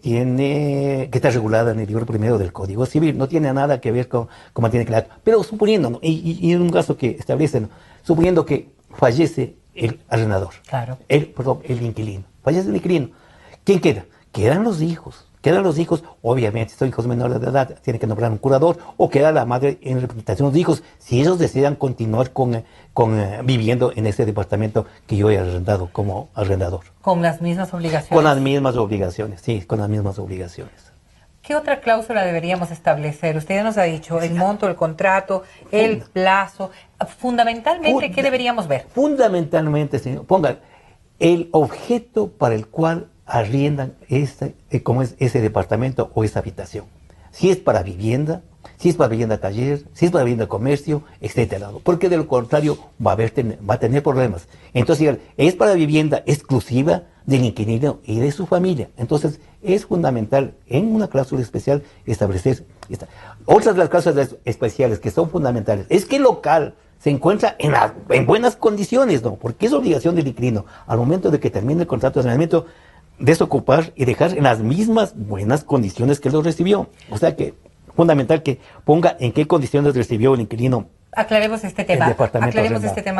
C: está regulada en el libro primero del Código Civil, no tiene nada que ver con mantiene claro. Pero suponiendo, ¿no?, y en un caso que establecen, ¿no?, suponiendo que fallece el arrendador,
B: claro,
C: el inquilino, fallece el inquilino, ¿quién queda? Quedan los hijos, obviamente, si son hijos menores de edad, tiene que nombrar un curador, o queda la madre en representación de los hijos, si ellos desean continuar viviendo en ese departamento que yo he arrendado como arrendador.
B: ¿Con las mismas obligaciones?
C: Con las mismas obligaciones, sí, con las mismas obligaciones.
B: ¿Qué otra cláusula deberíamos establecer? Usted ya nos ha dicho el monto, el contrato, el plazo. Fundamentalmente, ¿qué deberíamos ver?
C: Fundamentalmente, señor, pongan el objeto para el cual arriendan como es ese departamento o esa habitación. Si es para vivienda, si es para vivienda taller, si es para vivienda comercio, etcétera. Porque de lo contrario va a tener problemas. Entonces, es para vivienda exclusiva del inquilino y de su familia. Entonces, es fundamental en una cláusula especial establecer esta. Otras de las cláusulas especiales que son fundamentales es que el local se encuentra en buenas condiciones, ¿no? Porque es obligación del inquilino, al momento de que termine el contrato de arrendamiento, desocupar y dejar en las mismas buenas condiciones que lo recibió. O sea que fundamental que ponga en qué condiciones recibió el inquilino.
B: Aclaremos este tema.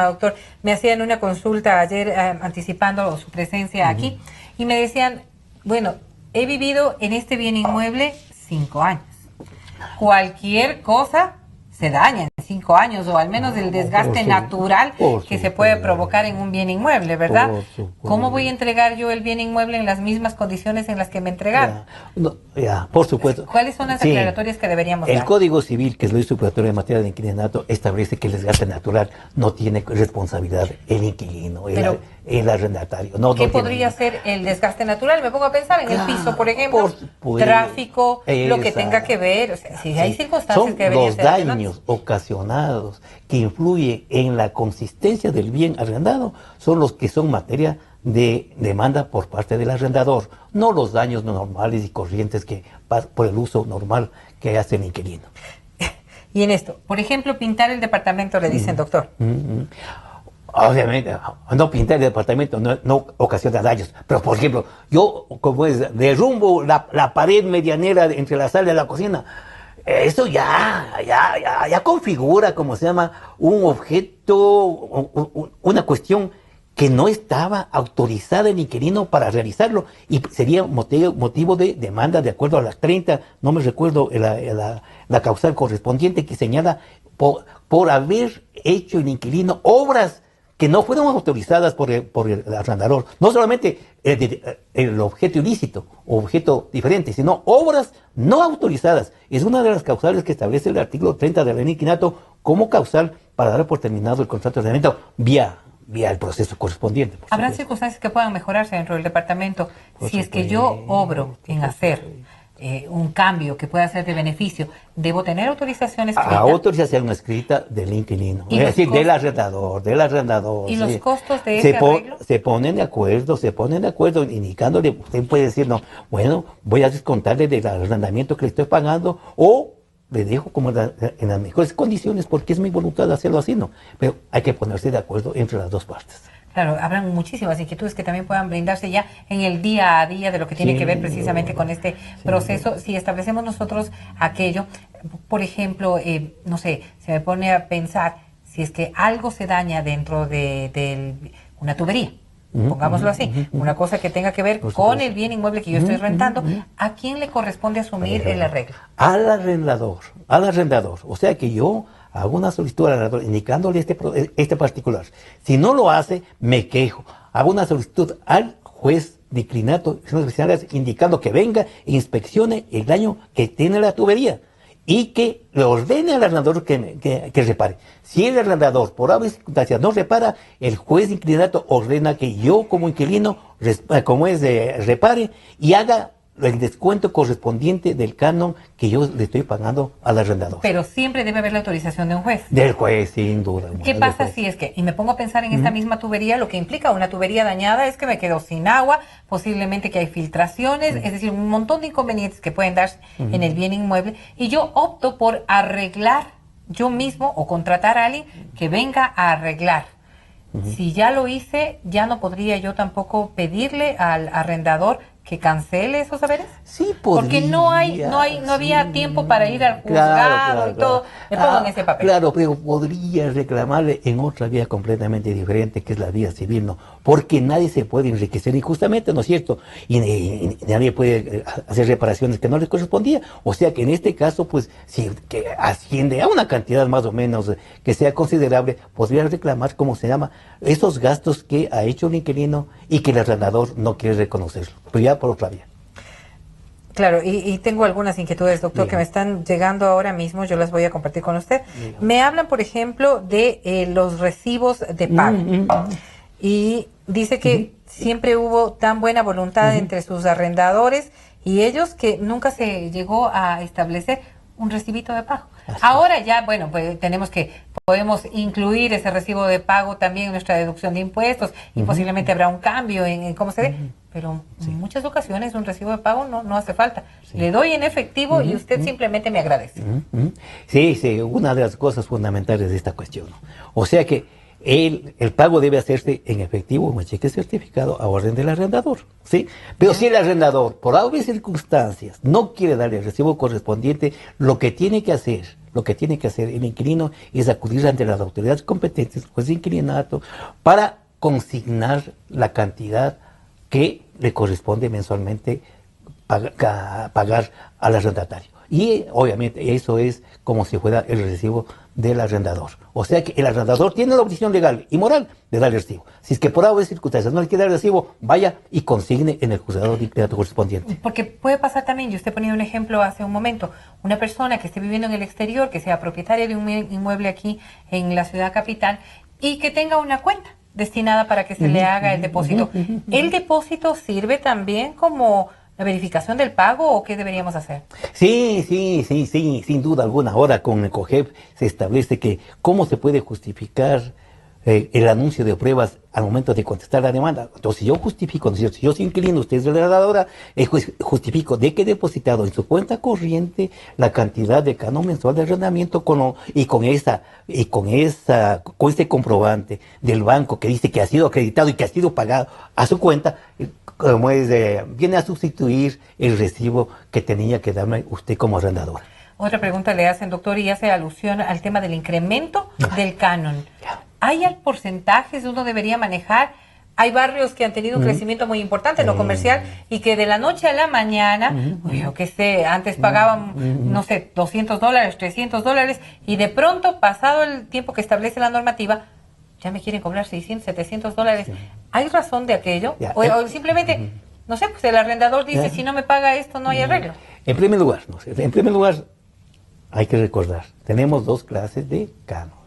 B: Doctor. Me hacían una consulta ayer anticipando su presencia aquí y me decían, bueno, he vivido en este bien inmueble 5 años. Cualquier cosa se daña en 5 años, o al menos el desgaste natural que se puede provocar en un bien inmueble, ¿verdad? ¿Cómo voy a entregar yo el bien inmueble en las mismas condiciones en las que me entregaron?
C: Por supuesto.
B: ¿Cuáles son las aclaratorias que deberíamos dar?
C: El Código Civil, que es ley supletoria en materia de inquilinato, establece que el desgaste natural no tiene responsabilidad el inquilino, el arrendatario.
B: ¿Qué podría ser el desgaste natural? Me pongo a pensar en el piso, por ejemplo, tráfico, lo que tenga que ver. O sea, si hay circunstancias que deberían ser
C: los daños ocasionados que influyen en la consistencia del bien arrendado son los que son materia de demanda por parte del arrendador, no los daños normales y corrientes que por el uso normal que hace el inquilino.
B: Y en esto, por ejemplo, pintar el departamento, le dicen, doctor.
C: Obviamente, no pintar el departamento no ocasiona daños, pero por ejemplo, yo como derrumbo la pared medianera entre la sala y la cocina, eso ya configura, como se llama, un objeto, una cuestión que no estaba autorizada el inquilino para realizarlo y sería motivo de demanda de acuerdo a las 30, no me recuerdo la causal correspondiente que señala por haber hecho el inquilino obras que no fueron autorizadas por el arrendador. No solamente el objeto ilícito o objeto diferente, sino obras no autorizadas. Es una de las causales que establece el artículo 30 de la ley de inquilinato como causal para dar por terminado el contrato de arrendamiento vía el proceso correspondiente.
B: ¿Habrá circunstancias que puedan mejorarse dentro del departamento si es que yo obro en hacer un cambio que pueda ser de beneficio? ¿Debo tener autorización escrita?
C: Autorización escrita del inquilino, es decir, del arrendador.
B: ¿Y los costos de ese arreglo?
C: Se ponen de acuerdo, indicándole, usted puede decir, no, bueno, voy a descontarle del arrendamiento que le estoy pagando, o le dejo como en las mejores condiciones, porque es mi voluntad hacerlo así, ¿no? Pero hay que ponerse de acuerdo entre las dos partes.
B: Claro, habrán muchísimas inquietudes que también puedan brindarse ya en el día a día de lo que tiene que ver precisamente con este proceso. Si establecemos nosotros aquello, por ejemplo, no sé, se me pone a pensar si es que algo se daña dentro de una tubería, pongámoslo así, una cosa que tenga que ver con el bien inmueble que yo estoy rentando, ¿a quién le corresponde asumir el arreglo?
C: Al arrendador. O sea que yo hago una solicitud al arrendador indicándole este particular. Si no lo hace, me quejo. Hago una solicitud al juez de inquilinato indicando que venga e inspeccione el daño que tiene la tubería y que le ordene al arrendador que repare. Si el arrendador por alguna circunstancia no repara, el juez de inquilinato ordena que yo como inquilino repare y haga el descuento correspondiente del canon que yo le estoy pagando al arrendador.
B: Pero siempre debe haber la autorización de un juez.
C: Del juez, sin duda.
B: ¿Qué pasa si es que, y me pongo a pensar en esta misma tubería, lo que implica una tubería dañada es que me quedo sin agua, posiblemente que hay filtraciones, es decir, un montón de inconvenientes que pueden darse en el bien inmueble, y yo opto por arreglar yo mismo o contratar a alguien que venga a arreglar. Si ya lo hice, ya no podría yo tampoco pedirle al arrendador que cancele esos saberes.
C: Sí, podría.
B: Porque no había tiempo para ir al juzgado y todo. Me pongo en ese papel.
C: Claro, pero podría reclamarle en otra vía completamente diferente, que es la vía civil, ¿no? Porque nadie se puede enriquecer injustamente, ¿no es cierto? Y nadie puede hacer reparaciones que no le correspondía. O sea que en este caso, pues, si que asciende a una cantidad más o menos que sea considerable, podría reclamar, ¿cómo se llama?, esos gastos que ha hecho el inquilino y que el arrendador no quiere reconocerlo. Pero ya por otra vía.
B: Claro, y tengo algunas inquietudes, doctor, que me están llegando ahora mismo, yo las voy a compartir con usted. Me hablan, por ejemplo, de los recibos de pago. Y dice que siempre hubo tan buena voluntad entre sus arrendadores y ellos que nunca se llegó a establecer un recibito de pago. Ahora ya, bueno, pues podemos incluir ese recibo de pago también en nuestra deducción de impuestos y posiblemente habrá un cambio en cómo se ve, pero en muchas ocasiones un recibo de pago no hace falta. Le doy en efectivo y usted simplemente me agradece.
C: Sí, una de las cosas fundamentales de esta cuestión. O sea que el pago debe hacerse en efectivo, un cheque certificado a orden del arrendador, ¿sí? Pero si el arrendador, por obvias circunstancias, no quiere darle el recibo correspondiente, lo que tiene que hacer el inquilino es acudir ante las autoridades competentes, el juez de inquilinato, para consignar la cantidad que le corresponde mensualmente pagar al arrendatario. Y obviamente eso es como si fuera el recibo del arrendador. O sea que el arrendador tiene la obligación legal y moral de dar el recibo. Si es que por alguna circunstancias no le quiere dar el recibo, vaya y consigne en el juzgado de inquilinato correspondiente.
B: Porque puede pasar también, y usted ponía un ejemplo hace un momento, una persona que esté viviendo en el exterior, que sea propietaria de un inmueble aquí en la ciudad capital y que tenga una cuenta destinada para que se le haga el depósito. ¿El depósito sirve también como la verificación del pago o qué deberíamos hacer? Sí,
C: sin duda alguna. Ahora con el COGEP se establece que cómo se puede justificar el anuncio de pruebas al momento de contestar la demanda. Entonces, si yo justifico, si yo soy inquilino, usted es la arrendadora, justifico de que he depositado en su cuenta corriente la cantidad de canon mensual de arrendamiento con este comprobante del banco que dice que ha sido acreditado y que ha sido pagado a su cuenta, como viene a sustituir el recibo que tenía que darme usted como arrendadora.
B: Otra pregunta le hacen, doctor, y hace alusión al tema del incremento del canon. ¿Hay porcentajes que uno debería manejar? Hay barrios que han tenido un crecimiento muy importante en lo comercial y que de la noche a la mañana, yo qué sé, antes pagaban, no sé, $200, $300 y de pronto, pasado el tiempo que establece la normativa, ya me quieren cobrar $600, $700. ¿Hay razón de aquello? O simplemente, no sé, pues el arrendador dice, si no me paga esto, no hay arreglo.
C: En primer lugar, hay que recordar, tenemos dos clases de cánones.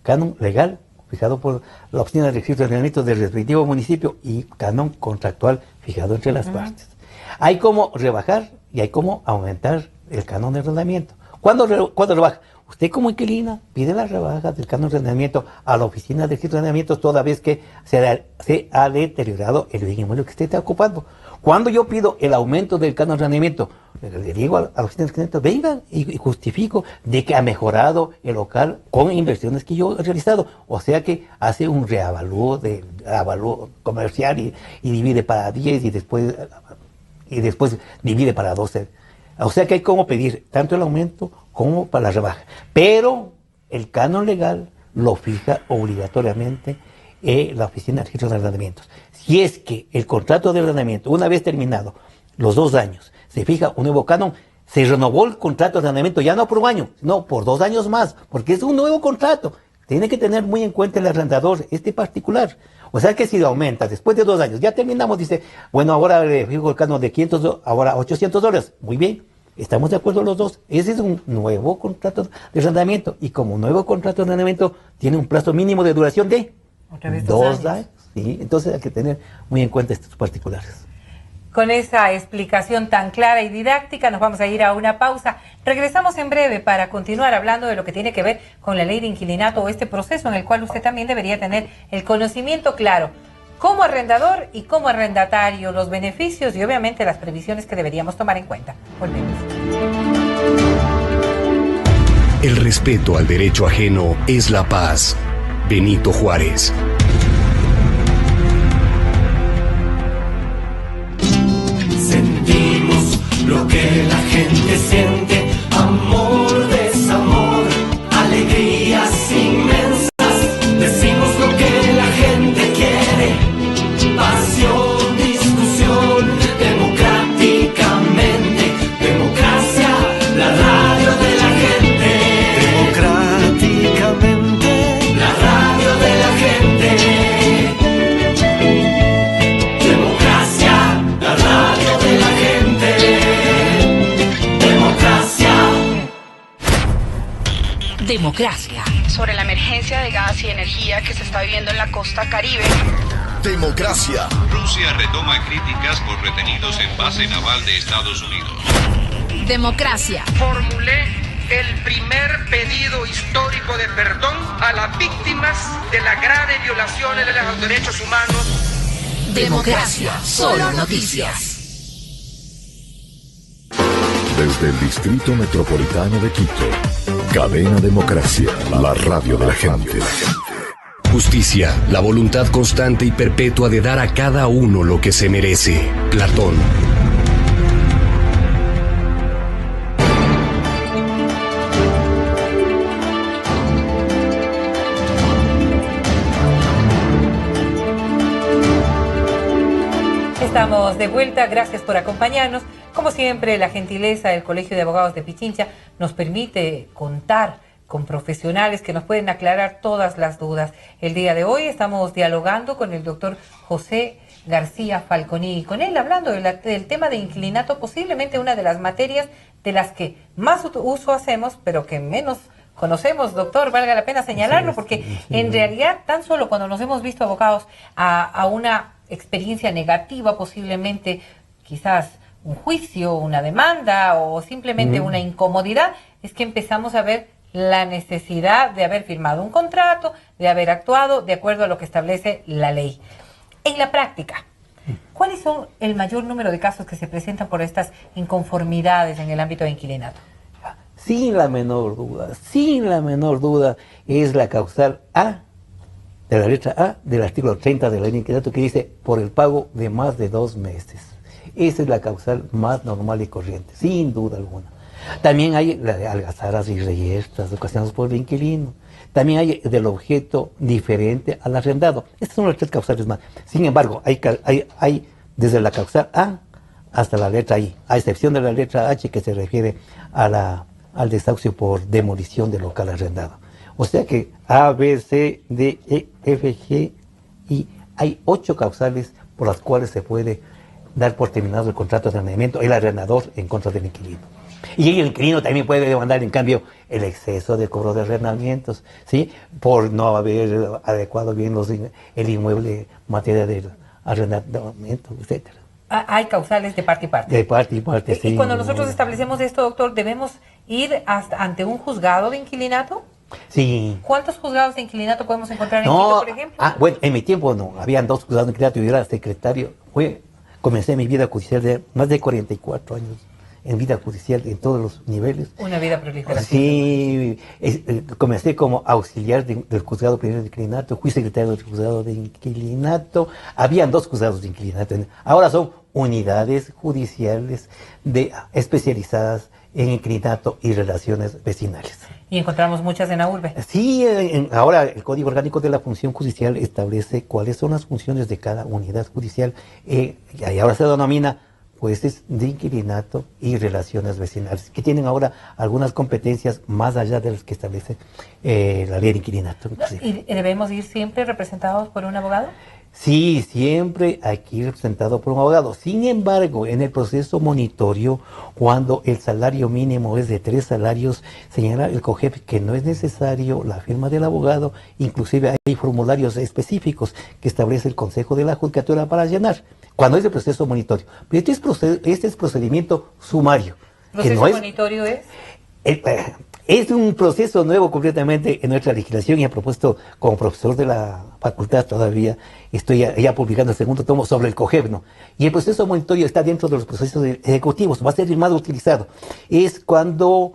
C: Canon legal, fijado por la Oficina de Registro de Arrendamientos del respectivo municipio, y canon contractual, fijado entre las partes. Hay como rebajar y hay como aumentar el canon de arrendamiento. ¿Cuándo rebaja? Usted como inquilina pide la rebaja del canon de arrendamiento a la Oficina de Registro de Arrendamientos toda vez que se ha deteriorado el bien inmueble que usted está ocupando. Cuando yo pido el aumento del canon de arrendamiento, le digo a la Oficina de Arrendamiento, vengan y justifico de que ha mejorado el local con inversiones que yo he realizado. O sea que hace un reavalúo comercial y divide para 10 y después divide para 12. O sea que hay como pedir tanto el aumento como para la rebaja. Pero el canon legal lo fija obligatoriamente la Oficina de Registro de Arrendamientos. Si es que el contrato de arrendamiento, una vez terminado los 2 años, se fija un nuevo canon, se renovó el contrato de arrendamiento ya no por un año, sino por 2 años más, porque es un nuevo contrato. Tiene que tener muy en cuenta el arrendador particular. O sea que si lo aumenta después de 2 años, ya terminamos, dice, bueno, ahora le fijo el canon de $500, ahora $800. Muy bien, estamos de acuerdo los dos. Ese es un nuevo contrato de arrendamiento. Y como nuevo contrato de arrendamiento tiene un plazo mínimo de duración de 2 años. ¿Sí? Entonces hay que tener muy en cuenta estos particulares.
B: Con esa explicación tan clara y didáctica nos vamos a ir a una pausa. Regresamos en breve para continuar hablando de lo que tiene que ver con la ley de inquilinato o este proceso en el cual usted también debería tener el conocimiento claro como arrendador y como arrendatario, los beneficios y obviamente las previsiones que deberíamos tomar en cuenta. Volvemos.
A: El respeto al derecho ajeno es la paz. Benito Juárez.
D: Sentimos lo que la gente siente, amor, desamor, alegrías inmensas. Decimos lo que la gente quiere, pasión, discusión, democráticamente. Democracia, la radio de la gente. Democráticamente, la radio de la gente. Democracia, la radio de la gente. Democracia.
E: Democracia.
F: Sobre la emergencia de gas y energía que se está viviendo en la costa Caribe.
G: Democracia.
H: Rusia retoma críticas por retenidos en base naval de Estados Unidos.
E: Democracia.
I: Formulé el primer pedido histórico de perdón a las víctimas de las graves violaciones de los derechos humanos.
E: Democracia. Solo noticias.
G: Desde el Distrito Metropolitano de Quito, Cadena Democracia, la radio de la gente.
K: Justicia, la voluntad constante y perpetua de dar a cada uno lo que se merece. Platón.
B: Estamos de vuelta, gracias por acompañarnos. Como siempre, la gentileza del Colegio de Abogados de Pichincha nos permite contar con profesionales que nos pueden aclarar todas las dudas. El día de hoy estamos dialogando con el doctor José García Falconi y con él hablando del tema de inquilinato, posiblemente una de las materias de las que más uso hacemos, pero que menos conocemos, doctor, valga la pena señalarlo, porque en realidad tan solo cuando nos hemos visto abocados a una experiencia negativa, posiblemente quizás un juicio, una demanda o simplemente una incomodidad, es que empezamos a ver la necesidad de haber firmado un contrato, de haber actuado de acuerdo a lo que establece la ley. En la práctica, ¿cuáles son el mayor número de casos que se presentan por estas inconformidades en el ámbito de inquilinato?
C: Sin la menor duda, es la causal A, de la letra A del artículo 30 de la ley de inquilinato, que dice por el pago de más de 2 meses. Esa es la causal más normal y corriente, sin duda alguna. También hay la de algazaras y reyertas ocasionadas por el inquilino. También hay del objeto diferente al arrendado. Estas son las 3 causales más. Sin embargo, hay desde la causal A hasta la letra I, a excepción de la letra H, que se refiere al desahucio por demolición del local arrendado. O sea que A, B, C, D, E, F, G, I. Hay 8 causales por las cuales se puede dar por terminado el contrato de arrendamiento, el arrendador en contra del inquilino. Y el inquilino también puede demandar, en cambio, el exceso de cobro de arrendamientos, ¿sí? Por no haber adecuado bien el inmueble en materia de arrendamiento, etcétera.
B: Hay causales de parte y parte.
C: De parte y parte, sí.
B: Y cuando nosotros establecemos esto, doctor, ¿debemos ir ante un juzgado de inquilinato?
C: Sí.
B: ¿Cuántos juzgados de inquilinato podemos encontrar en Quito, por ejemplo?
C: Bueno, en mi tiempo no, habían 2 juzgados de inquilinato, yo era secretario, comencé mi vida judicial de más de 44 años. En vida judicial en todos los niveles.
B: Una vida prolífera.
C: Sí, comencé como auxiliar del juzgado primero de inquilinato, fui secretario del juzgado de inquilinato. Habían 2 juzgados de inquilinato. Ahora son unidades judiciales especializadas en inquilinato y relaciones vecinales.
B: Y encontramos muchas en la urbe.
C: Sí, ahora el Código Orgánico de la Función Judicial establece cuáles son las funciones de cada unidad judicial y ahora se denomina jueces de inquilinato y relaciones vecinales, que tienen ahora algunas competencias más allá de las que establece la ley de inquilinato.
B: ¿Y debemos ir siempre representados por un abogado?
C: Sí, siempre hay que ir representado por un abogado. Sin embargo, en el proceso monitorio, cuando el salario mínimo es de 3 salarios, señala el COGEP que no es necesario la firma del abogado, inclusive hay formularios específicos que establece el Consejo de la Judicatura para llenar, cuando es el proceso monitorio. Pero este es procedimiento sumario.
B: ¿Proceso monitorio es?
C: Es un proceso nuevo completamente en nuestra legislación y a propósito, como profesor de la facultad todavía estoy ya publicando el segundo tomo sobre el COGEP, ¿no? Y el proceso monitorio está dentro de los procesos ejecutivos, va a ser el más utilizado. Es cuando,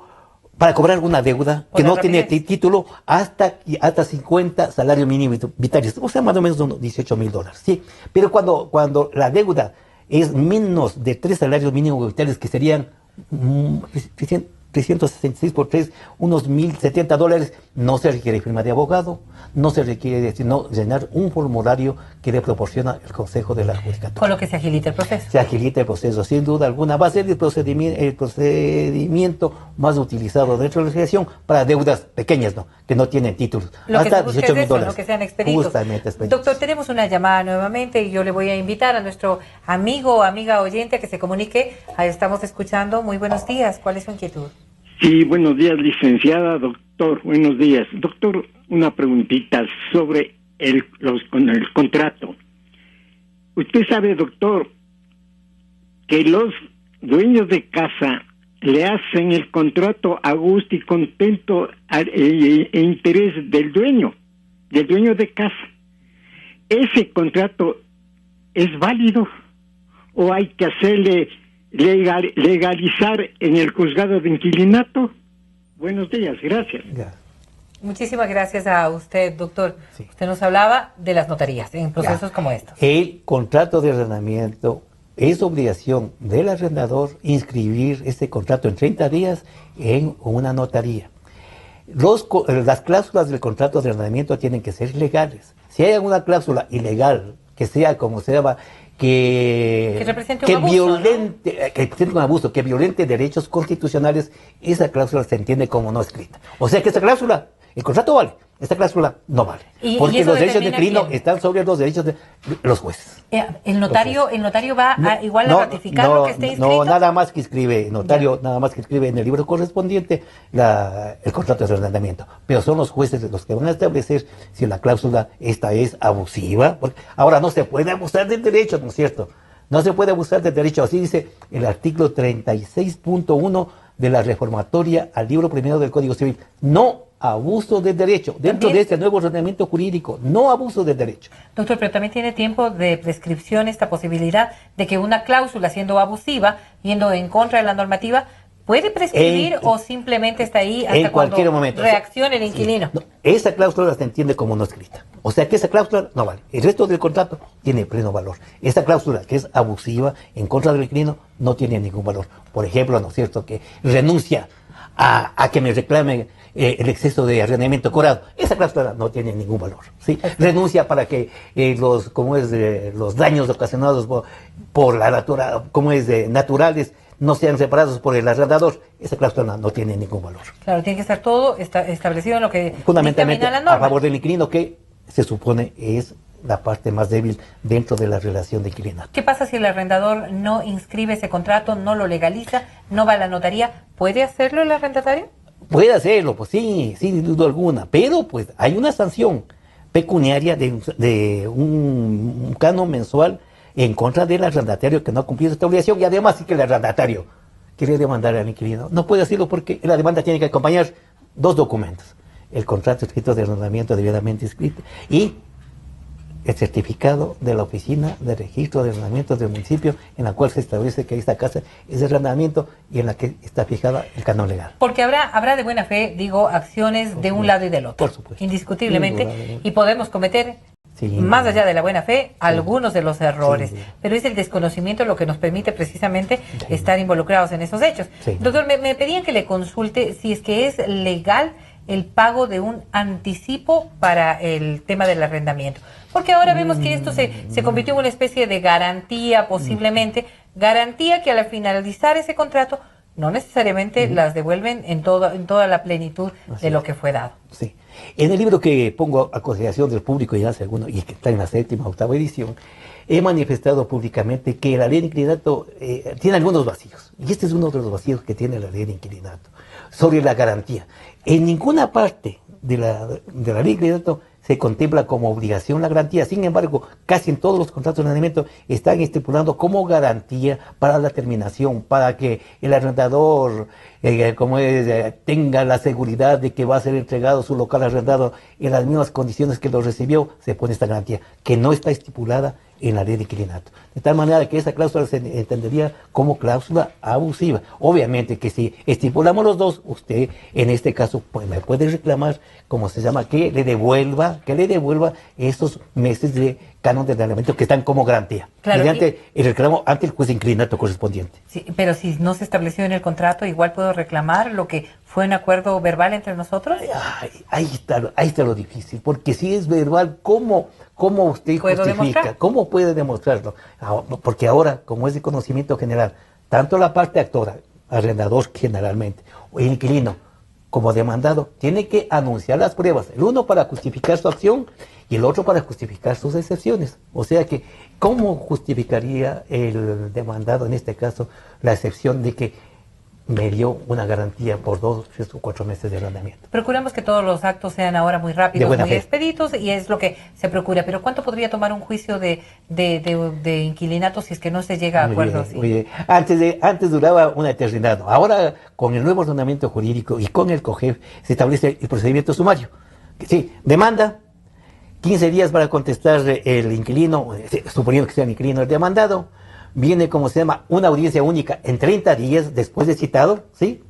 C: para cobrar una deuda que no tiene título, hasta 50 salarios mínimos vitales, o sea, más o menos unos $18,000, ¿sí? Pero cuando la deuda es menos de 3 salarios mínimos vitales, que serían 366 por 3, unos $1,070, no se requiere firma de abogado, no se requiere sino llenar un formulario que le proporciona el Consejo de la Judicatura.
B: Con lo que se agilita el proceso.
C: Se agilita el proceso, sin duda alguna. Va a ser el procedimiento más utilizado dentro de la legislación para deudas pequeñas, ¿no? Que no tienen títulos.
B: Lo
C: hasta
B: que se busca es eso, ¿no? Que sean expeditos.
C: Justamente expeditos.
B: Doctor, tenemos una llamada nuevamente y yo le voy a invitar a nuestro amigo o amiga oyente a que se comunique. Ahí estamos escuchando. Muy buenos días. ¿Cuál es su inquietud?
L: Sí, buenos días, licenciada, doctor, buenos días. Doctor, una preguntita sobre el contrato. Usted sabe, doctor, que los dueños de casa le hacen el contrato a gusto y contento e interés del dueño de casa. ¿Ese contrato es válido o hay que hacerle legalizar en el juzgado de inquilinato? Buenos días, gracias.
B: Muchísimas gracias a usted, doctor. Sí. Usted nos hablaba de las notarías en procesos como estos.
C: El contrato de arrendamiento es obligación del arrendador inscribir este contrato en 30 días en una notaría. Las cláusulas del contrato de arrendamiento tienen que ser legales. Si hay alguna cláusula ilegal, que sea como se llama, que
B: represente un abuso,
C: violente, ¿no? Que represente un abuso, que violente derechos constitucionales, esa cláusula se entiende como no escrita. O sea que esa cláusula, el contrato vale, esta cláusula no vale. Porque los derechos de inquilino están sobre los derechos de los jueces.
B: ¿El notario va a ratificar lo que esté inscrito?
C: No, nada más que escribe, el notario nada más que escribe en el libro correspondiente el contrato de arrendamiento. Pero son los jueces los que van a establecer si la cláusula esta es abusiva. Ahora, no se puede abusar del derecho, ¿no es cierto? No se puede abusar del derecho, así dice el artículo 36.1 de la reformatoria al libro primero del Código Civil. No abuso del derecho. Dentro de este nuevo ordenamiento jurídico, no abuso del derecho.
B: Doctor, pero también tiene tiempo de prescripción esta posibilidad de que una cláusula siendo abusiva, yendo en contra de la normativa, ¿puede prescribir o simplemente está ahí hasta cuando reaccione el inquilino?
C: No, esa cláusula se entiende como no escrita. O sea que esa cláusula no vale. El resto del contrato tiene pleno valor. Esta cláusula que es abusiva en contra del inquilino no tiene ningún valor. Por ejemplo, ¿no es cierto?, que renuncia a que me reclame el exceso de arrendamiento cobrado. Esa cláusula no tiene ningún valor, ¿sí? Renuncia para que los daños ocasionados por la natura, naturales, no sean separados por el arrendador. Esa cláusula no tiene ningún valor.
B: Claro, tiene que estar todo establecido en lo que
C: fundamentalmente
B: dictamina la norma.
C: A favor del inquilino, que se supone es la parte más débil dentro de la relación de inquilinato.
B: ¿Qué pasa si el arrendador no inscribe ese contrato, no lo legaliza, no va a la notaría? ¿Puede hacerlo el arrendatario?
C: Puede hacerlo, pues sí, sin duda alguna, pero pues hay una sanción pecuniaria de un canon mensual en contra del arrendatario que no ha cumplido esta obligación, y además si que el arrendatario quiere demandar al inquilino, no puede hacerlo porque la demanda tiene que acompañar dos documentos: el contrato escrito de arrendamiento debidamente escrito y el certificado de la oficina de registro de arrendamiento del municipio, en la cual se establece que esta casa es de arrendamiento y en la que está fijada el canon legal.
B: Porque habrá de buena fe, acciones de un lado y del otro.
C: Por supuesto.
B: Indiscutiblemente. Y podemos cometer, más allá de la buena fe, algunos de los errores. Pero es el desconocimiento lo que nos permite precisamente estar involucrados en esos hechos. Doctor, me pedían que le consulte si es que es legal el pago de un anticipo para el tema del arrendamiento. Porque ahora vemos que esto se convirtió en una especie de garantía, posiblemente, garantía que al finalizar ese contrato no necesariamente las devuelven en toda la plenitud de lo que fue dado.
C: Sí. En el libro que pongo a consideración del público ya segundo, y que está en la 7ª, 8ª edición, he manifestado públicamente que la ley de inquilinato tiene algunos vacíos. Y este es uno de los vacíos que tiene la ley de inquilinato, sobre la garantía. En ninguna parte de la ley de inquilinato se contempla como obligación la garantía. Sin embargo, casi en todos los contratos de arrendamiento están estipulando como garantía para la terminación, para que el arrendador tenga la seguridad de que va a ser entregado su local arrendado en las mismas condiciones que lo recibió. Se pone esta garantía, que no está estipulada en la ley de inquilinato. De tal manera que esa cláusula se entendería como cláusula abusiva. Obviamente que si estipulamos los dos, usted en este caso pues me puede reclamar, como se llama, que le devuelva esos meses de canon de arrendamiento que están como garantía.
B: Claro,
C: mediante el reclamo ante el juez de inquilinato correspondiente.
B: Sí, pero si no se estableció en el contrato, igual puedo reclamar lo que fue un acuerdo verbal entre nosotros.
C: Ahí está lo difícil, porque si es verbal, ¿cómo usted justifica? ¿Cómo puede demostrarlo? Porque ahora, como es de conocimiento general, tanto la parte actora, arrendador generalmente, o el inquilino, como demandado, tiene que anunciar las pruebas, el uno para justificar su acción y el otro para justificar sus excepciones. O sea que, ¿cómo justificaría el demandado en este caso la excepción de que me dio una garantía por 2, 3 o 4 meses de arrendamiento.
B: Procuramos que todos los actos sean ahora muy rápidos, muy expeditos, y es lo que se procura. Pero ¿cuánto podría tomar un juicio de inquilinato si es que no se llega a acuerdo así?
C: Muy bien. Antes duraba una eternidad. Ahora, con el nuevo ordenamiento jurídico y con el COGEF, se establece el procedimiento sumario. Sí, demanda, 15 días para contestar el inquilino, suponiendo que sea el inquilino el demandado. Viene, como se llama, una audiencia única en 30 días después de citado, ¿sí?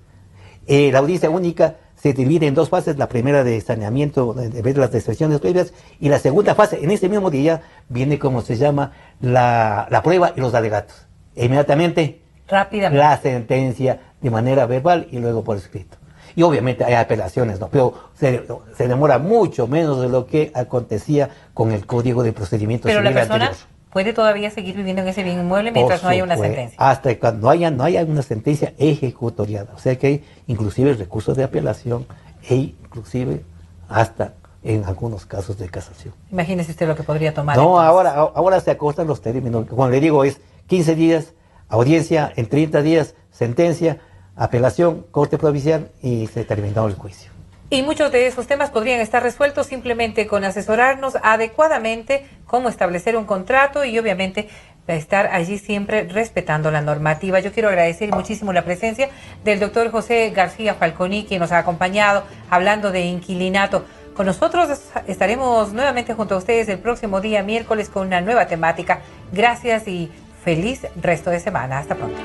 C: La audiencia única se divide en 2 fases, la primera de saneamiento, de ver las restricciones previas, y la segunda fase, en ese mismo día, viene, como se llama, la prueba y los alegatos. Inmediatamente,
B: rápidamente,
C: la sentencia de manera verbal y luego por escrito. Y obviamente hay apelaciones, ¿no? Pero se demora mucho menos de lo que acontecía con el Código de Procedimientos Civil anterior.
B: ¿Pero la persona puede todavía seguir viviendo en ese bien inmueble mientras no haya una sentencia?
C: Hasta cuando no haya una sentencia ejecutoriada. O sea que hay inclusive recursos de apelación e inclusive hasta en algunos casos de casación.
B: Imagínese usted lo que podría tomar.
C: No, ahora se acortan los términos. Como le digo, es 15 días, audiencia en 30 días, sentencia, apelación, corte provincial y se terminó el juicio.
B: Y muchos de esos temas podrían estar resueltos simplemente con asesorarnos adecuadamente cómo establecer un contrato y obviamente estar allí siempre respetando la normativa. Yo quiero agradecer muchísimo la presencia del doctor José García Falconi, quien nos ha acompañado hablando de inquilinato. Con nosotros estaremos nuevamente junto a ustedes el próximo día miércoles con una nueva temática. Gracias y feliz resto de semana. Hasta pronto.